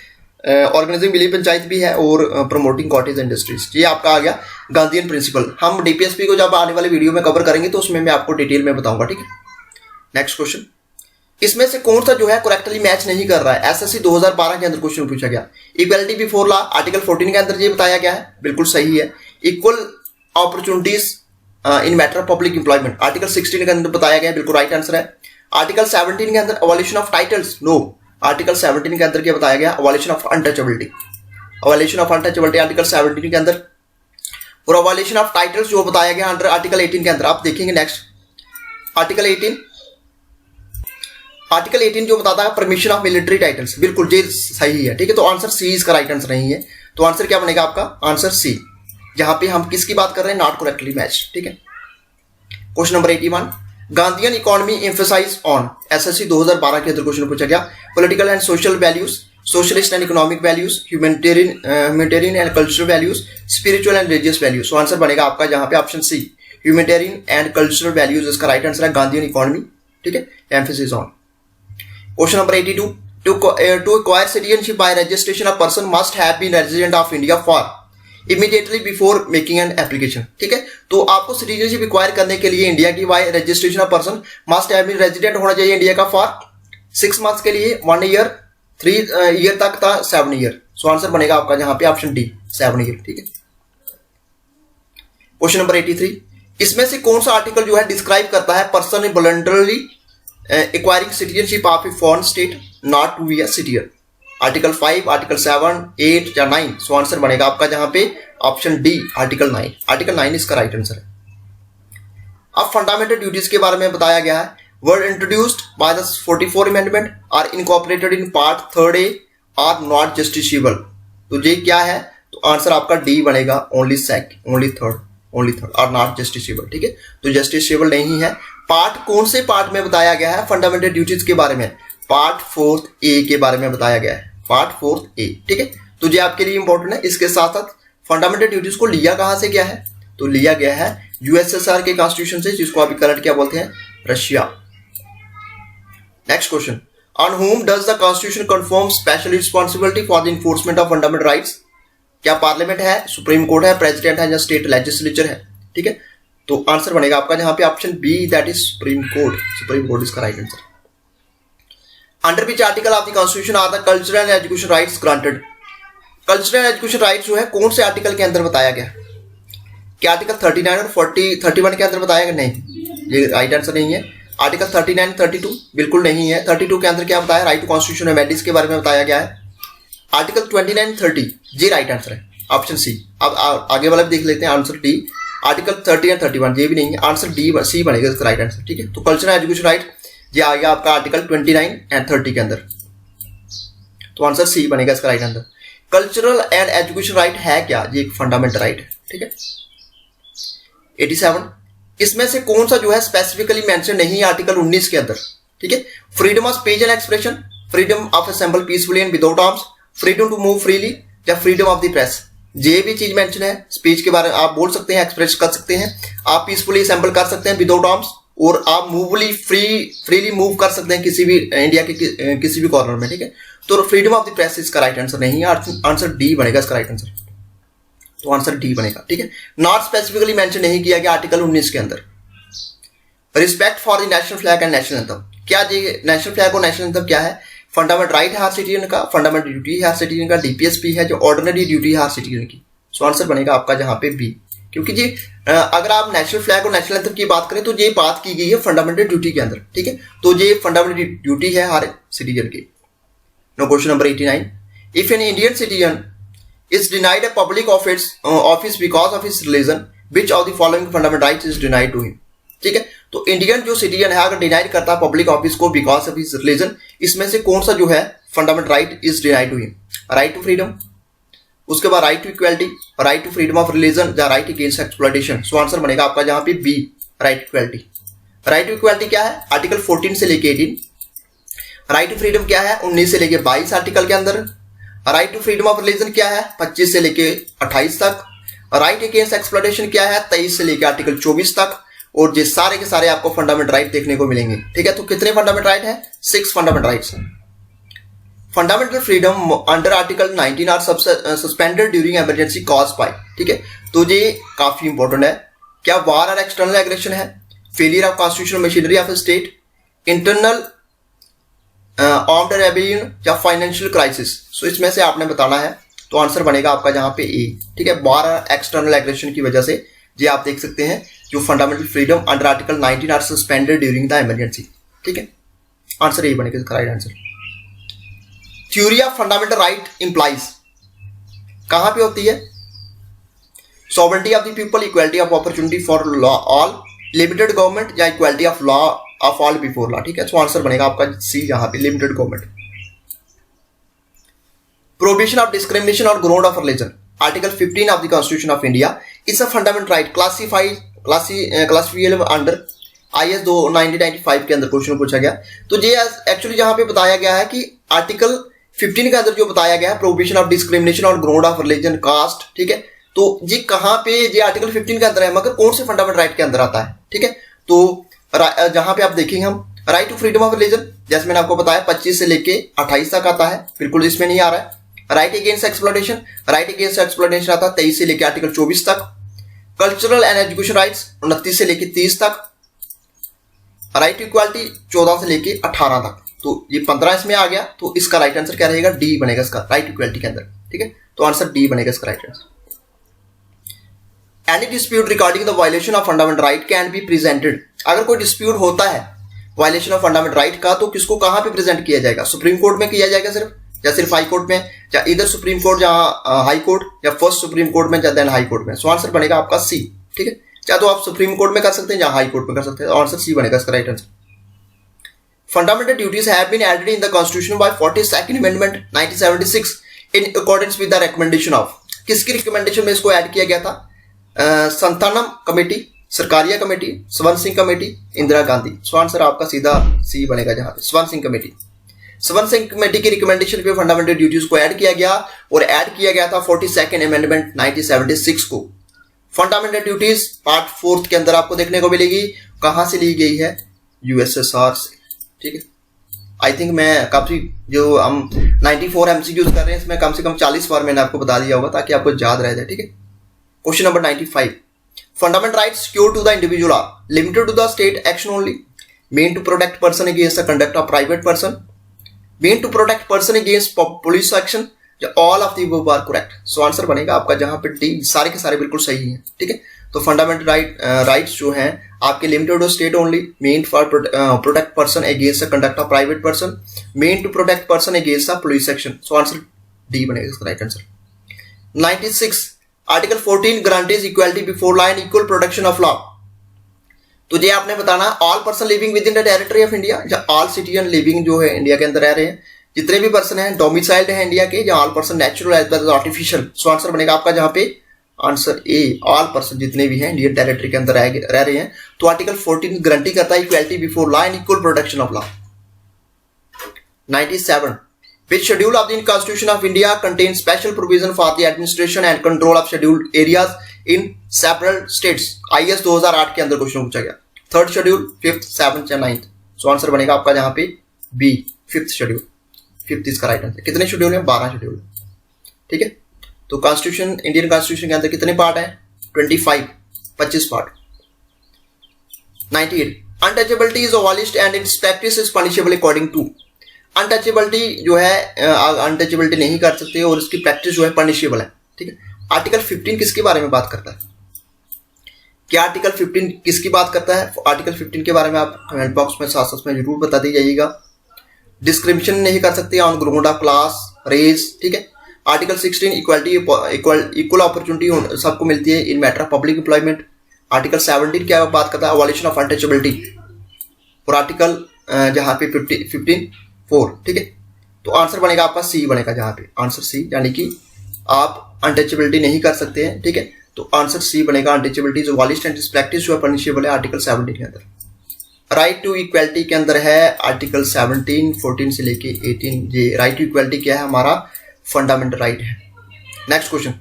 ऑर्गेनाइजिंग विलेज पंचायत भी है और प्रमोटिंग कॉटेज इंडस्ट्रीज, ये आपका आ गया गांधीयन प्रिंसिपल। हम DPSP को जब आने वाले वीडियो में कवर करेंगे तो उसमें मैं आपको डिटेल में बताऊंगा, ठीक है। नेक्स्ट क्वेश्चन, इसमें से कौन सा जो है करेक्टली मैच नहीं कर रहा है। SSC 2012 के अंदर क्वेश्चन पूछा गया। इक्वालिटी बिफोर लॉ आर्टिकल 14 के अंदर ये बताया गया है, बिल्कुल सही है। Equal opportunities in matter of public employment article 16 के अंदर बताया गया, बिल्कुल राइट आंसर है। आर्टिकल 17 के अंदर abolition of titles, no. Article 17 के अंदर क्या बताया गया, अबॉलिशन ऑफ अनटचेबिलिटी, आर्टिकल 17 के अंदर। और अबॉलिशन ऑफ टाइटल्स जो बताया गया अंडर आर्टिकल 18 के अंदर। आप देखेंगे नेक्स्ट आर्टिकल 18 जो बताता है परमिशन ऑफ मिलिट्री टाइटल्स, बिल्कुल ये सही है, ठीक है। तो आंसर सी इसका राइट आंसर नहीं है, तो आंसर क्या बनेगा आपका, आंसर सी, जहां पे हम किसकी बात कर रहे हैं, नॉट करेक्टली मैच, ठीक है। Question number 81, Gandhian economy emphasise on. SSC 2012 के अंदर क्वेश्चन पूछा गया। Political and social values, socialist and economic values, humanitarian and cultural values, spiritual and religious values. So answer बनेगा आपका जहां पे option C humanitarian and cultural values इसका right answer है, गांधीयन इकोनॉमी, ठीक है, emphasis on. Question number 82, to acquire citizenship by registration a person must have been resident of India for immediately before making an application, ठीक है। तो आपको citizenship acquire करने के लिए इंडिया की by registration of person must have been resident होना चाहिए इंडिया का फॉर 6 मंथ्स के लिए, 1 ईयर, 3 ईयर तक था, 7 ईयर। सो आंसर बनेगा आपका जहां पे ऑप्शन डी 7 ईयर, ठीक है। क्वेश्चन नंबर 83, इसमें से कौन सा आर्टिकल जो है डिस्क्राइब करता है person voluntarily acquiring citizenship of a foreign state not to be a citizen. Article 5, article 7, 8 या 9। सो आंसर बनेगा आपका जहां पे ऑप्शन डी आर्टिकल 9। आर्टिकल 9 इसका राइट आंसर है। अब फंडामेंटल ड्यूटीज के बारे में बताया गया है। Word introduced by the 44 amendment are incorporated in part 3A are not justiciable. तो ये क्या है? तो आंसर आपका डी बनेगा, only third are not justiciable. ठीक है, तो जस्टिसेबल नहीं है। पार्ट कौन से पार्ट में बताया गया है फंडामेंटल ड्यूटीज के बारे में? पार्ट 4A के बारे में बताया गया है, पार्ट 4A। ठीक है, तो ये आपके लिए इंपॉर्टेंट है। इसके साथ साथ फंडामेंटल ड्यूटीज को लिया कहां से गया है? तो लिया गया है यूएसएसआर के कॉन्स्टिट्यूशन से, जिसको अभी करंट क्या बोलते हैं? Russia. Next question, on whom does the constitution confirm special responsibility for the enforcement of fundamental rights? क्या पार्लियामेंट है, सुप्रीम कोर्ट है, प्रेसिडेंट है या स्टेट लेजिस्लेचर है? ठीक है, तो आंसर बनेगा आपका जहां पे option B, that is Supreme Court. Supreme Court इसका right answer. Under which article of the constitution are the cultural and education rights granted? Cultural education rights जो है कौन से आर्टिकल के अंदर बताया गया? क्या आर्टिकल 39 और 31 के अंदर बताया गया? नहीं, ये राइट आंसर नहीं है। आर्टिकल 39, 32 बिल्कुल नहीं है। 32 के अंदर क्या बताया? राइट टू कॉन्स्टिट्यूशन अमेंडमेंट्स के बारे में बताया गया है। आर्टिकल 29, 30 ये राइट आंसर है, ऑप्शन सी। अब आगे वाला भी देख लेते हैं, आंसर डी। आर्टिकल 30 और 31 ये भी नहीं है, आंसर डी सी बनेगा इसका राइट आंसर। ठीक है, तो कल्चरल एजुकेशन राइट ये आ गया आपका आर्टिकल 29 एंड 30 के अंदर, तो आंसर सी बनेगा इसका right answer. Cultural and education right है क्या? ये एक फंडामेंटल राइट है। ठीक है, 87 इसमें से कौन सा जो है स्पेसिफिकली मेंशन नहीं है आर्टिकल 19 के अंदर? ठीक है, freedom of speech and expression, freedom of assemble peacefully and without arms, freedom to move freely या फ्रीडम ऑफ द प्रेस। ये भी चीज मेंशन है। स्पीच के बारे में आप बोल सकते हैं, एक्सप्रेस कर सकते हैं, आप पीसफुली असेंबल कर सकते हैं विदाउट आर्म्स, और आप मूवली फ्रीली मूव कर सकते हैं किसी भी इंडिया के किसी भी कॉर्नर में। ठीक है, तो फ्रीडम ऑफ द प्रेस इसका राइट आंसर नहीं है, आंसर डी बनेगा इसका राइट आंसर। तो आंसर डी बनेगा। ठीक है, नॉट स्पेसिफिकली मेंशन नहीं किया गया आर्टिकल 19 के अंदर। Respect for the national flag and national anthem, क्या ये नेशनल फ्लैग और नेशनल एंथम क्या है? फंडामेंटल राइट है हर सिटीजन का, फंडामेंटल ड्यूटी है हर सिटीजन का, डीपीएसपी है जो ऑर्डिनरी ड्यूटी है हर सिटीजन की। सो आंसर बनेगा आपका जहां पे बी, क्योंकि जी अगर आप नेशनल फ्लैग और नेशनल एंथम की बात करें तो ये बात की गई है फंडामेंटल ड्यूटी के अंदर। ठीक है, तो ये फंडामेंटल ड्यूटी है हर सिटीजन की। No question number 89, if an Indian citizen is denied a public office because of his religion, which of the following fundamental rights is denied to him? ठीक है, तो इंडियन जो सिटीजन है अगर denied करता है पब्लिक ऑफिस को because of his religion, इसमें से कौन सा जो है fundamental right is denied to him? Right to freedom, उसके बाद right to equality, right to freedom of religion या right against exploitation. So answer बनेगा आपका जहां पे B, right to equality. Right to equality क्या है? आर्टिकल 14 से लेके 18। राइट टू फ्रीडम क्या है? 19 से लेके 22 आर्टिकल के अंदर। Right to freedom of religion क्या है? 25 से लेके 28 तक। राइट अगेंस्ट एक्सप्लॉयटेशन क्या है? 23 से लेके आर्टिकल 24 तक। और ये सारे के सारे आपको फंडामेंटल राइट देखने को मिलेंगे। ठीक है, तो कितने फंडामेंटल राइट है? 6 फंडामेंटल राइट्स हैं। Fundamental freedom under article 19 are suspended during emergency cause by. ठीक है, तो ये काफी इंपॉर्टेंट है। क्या वार और एक्सटर्नल एग्रेशन है, failure of constitutional machinery of state, internal armed rebellion या फाइनेंशियल क्राइसिस? सो इसमें से आपने बताना है, तो आंसर बनेगा आपका जहां पे ए। ठीक है, वार और एक्सटर्नल एग्रेशन की वजह से ये आप देख सकते हैं जो fundamental freedom under article 19 are suspended during the emergency. ठीक है, आंसर ए बनेगा इसका right answer. Theory of fundamental right implies कहां पे होती है? Sovereignty of the people, equality of opportunity for law all, limited government या equality of law of all before law. ठीक है, सो आंसर बनेगा आपका सी यहां पे, limited government. Prohibition of discrimination और ground of religion, article 15 of the constitution of India is a fundamental right classifiable under IS 1995 के अंदर question पूछा गया। तो ये एक्चुअली जहां पे बताया गया है कि आर्टिकल 15 के अंदर जो बताया गया है प्रोहिबिशन ऑफ डिस्क्रिमिनेशन और ग्राउंड ऑफ रिलीजन, कास्ट। ठीक है, तो ये कहां पे ये आर्टिकल 15 के अंदर है, मगर कौन से फंडामेंटल राइट के अंदर आता है? ठीक है, तो जहां पे आप देखेंगे हम right to freedom of religion, जैसे मैंने आपको बताया 25 से लेके 28 तक आता है, बिल्कुल इसमें नहीं आ रहा है। Right against exploitation, right against exploitation आता है 23 से लेके आर्टिकल 24 तक। कल्चरल एंड एजुकेशन राइट्स 29 से लेके 30 तक। राइट टू इक्वालिटी 14 से लेके 18 तक, तो ये 15 इसमें आ गया, तो इसका राइट आंसर क्या रहेगा? डी बनेगा इसका, राइट टू इक्वालिटी के अंदर। ठीक है, तो आंसर डी बनेगा इसका right answer. Any dispute regarding the violation of fundamental right can be presented, अगर कोई डिस्प्यूट होता है वायलेशन ऑफ फंडामेंटल राइट का, तो किसको कहां पे प्रेजेंट किया जाएगा? सुप्रीम कोर्ट में किया जाएगा सिर्फ, या सिर्फ हाई कोर्ट में, या इधर सुप्रीम कोर्ट जहां हाई कोर्ट, या फर्स्ट सुप्रीम कोर्ट में या देन हाई कोर्ट में? सो आंसर बनेगा आपका सी। ठीक है, चाहे तो आप सुप्रीम कोर्ट में कर सकते हैं या हाई कोर्ट में कर सकते हैं, आंसर सी बनेगा इसका right answer. Fundamental duties have been added in the constitution by 42nd अमेंडमेंट 1976 in accordance with the recommendation of, किसकी रिकमेंडेशन में इसको ऐड किया गया था? संतानम कमेटी, सरकारिया कमेटी, स्वर्ण Singh committee, Indira Gandhi. So answer आपका सीधा सी बनेगा जहां पे स्वर्ण सिंह कमेटी। स्वर्ण सिंह कमेटी की रिकमेंडेशन पे फंडामेंटल ड्यूटीज को ऐड किया गया, और ऐड किया गया था 42nd अमेंडमेंट 1976 को। फंडामेंटल ड्यूटीज पार्ट 4 के अंदर आपको देखने को मिलेगी, कहां से ली गई है? यूएसएसआर से। ठीक है, आई थिंक मैं काफी जो हम 94 MCQs कर रहे हैं इसमें कम से कम 40 बार मैंने आपको बता दिया होगा ताकि आपको याद रह जाए। ठीक है, question number 95, fundamental rights secured to the individual are limited to the state action only, mean to protect person against the conduct of private person, mean to protect person against police action, या all of the above are correct। So answer बनेगा आपका जहां पे D, सारे के सारे बिल्कुल सही हैं। ठीक है, तो फंडामेंटल राइट्स जो हैं आपके limited to state only, meant for protect person against the conduct of private person, meant to protect person against the police action. So answer D बनेगा इसका right answer. 96, article 14 guarantees equality before law and equal protection of law. तुझे आपने बताना all person living with in the territory of India, या all citizen living जो है India के अंदर रह रहे हैं, जितने भी पर्सन हैं डोमिसाइल्ड हैं इंडिया के, या all person natural as well as artificial. So answer बनेगा आपका जहां पे आंसर ए, ऑल पर्सन जितने भी हैं इंडियन टेरिटरी के अंदर रह रहे हैं। तो आर्टिकल 14 गारंटी करता है equality before law and equal protection of law. 97, which schedule of the Constitution of India contains special provision for the administration and control of scheduled areas in several states। IS 2008 के अंदर question पूछा गया। 3rd schedule, 5th, 7th या 9th। सो answer बनेगा आपका जहां पे B, 5th schedule. 5th इसका राइट आंसर। कितने शेड्यूल हैं? 12 शेड्यूल। ठीक है, तो कॉन्स्टिट्यूशन, इंडियन कॉन्स्टिट्यूशन के अंदर कितने पार्ट हैं? 25 part. 98, untouchability is abolished and its practice is punishable according to. Untouchability जो है, अनटचेबिलिटी नहीं कर सकते और इसकी प्रैक्टिस जो है पनिशेबल है। ठीक है, आर्टिकल 15 किसके बारे में बात करता है? क्या आर्टिकल 15 किसकी बात करता है? आर्टिकल 15 के बारे में आप कमेंट बॉक्स में साथ साथ में जरूर बता दी जाइएगा। डिस्क्रिमिनेशन नहीं कर सकते on ground of class, race. ठीक है, आर्टिकल 16 इक्वालिटी, इक्वल अपॉर्चुनिटी सबको मिलती है इन matter of public employment. Article 17 क्या बात करता है? Abolition of untouchability. और आर्टिकल जहां पे 15(4). ठीक है, तो आंसर बनेगा आपका सी बनेगा जहां पे, आंसर सी, यानी कि आप अनटचेबिलिटी नहीं कर सकते हैं। ठीक है, तो आंसर सी बनेगा। अनटचेबिलिटी जो अबॉलिश्ड एंड प्रैक्टिस जो है पनिशेबल है आर्टिकल 17 के अंदर। राइट टू इक्वालिटी के अंदर है आर्टिकल 17, 14 से लेके 18। ये राइट टू इक्वालिटी क्या है? हमारा फंडामेंटल राइट है। Next question,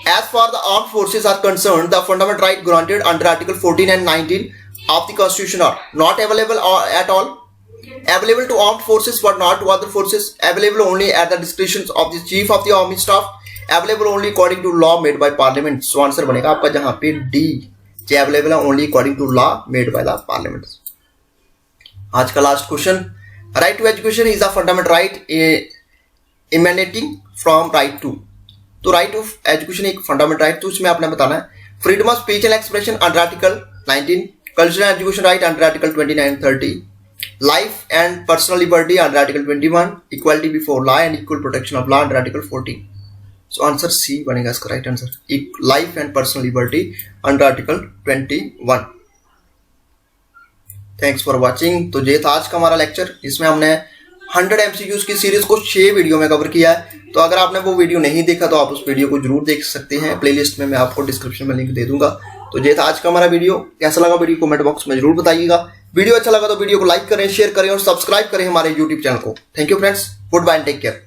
as for the armed forces are concern the fundamental right granted under article 14 and 19 of the constitution are not available at all, available to armed forces but not to other forces, available only at the discretion of the chief of the army staff, available only according to law made by parliament। so answer बनेगा आपका जहां पे D, जे available है only according to law made by the parliament. आज का last question, right to education is a fundamental right emanating from right to. तो right of education एक फंडामेंटल राइट, तो उसमें आपने बताना है freedom of speech and expression under article 19, cultural education right under article 29, 30, life and personal liberty under article 21, equality before law and equal protection of law under article 14। So answer C बनेगा इसका right answer, life and personal liberty under article 21। Thanks for watching. तो ये था आज का हमारा lecture, इसमें हमने 100 MCQs की सीरीज को 6 वीडियो में कवर किया है। तो अगर आपने वो वीडियो नहीं देखा तो आप उस वीडियो को जरूर देख सकते हैं, प्लेलिस्ट में मैं आपको डिस्क्रिप्शन में लिंक दे दूंगा। तो ये था आज का हमारा वीडियो। कैसा लगा वीडियो कमेंट बॉक्स में जरूर बताइएगा। वीडियो अच्छा लगा तो वीडियो को लाइक करें, शेयर करें और सब्सक्राइब करें हमारे यूट्यूब चैनल को। Thank you friends, goodbye and take care.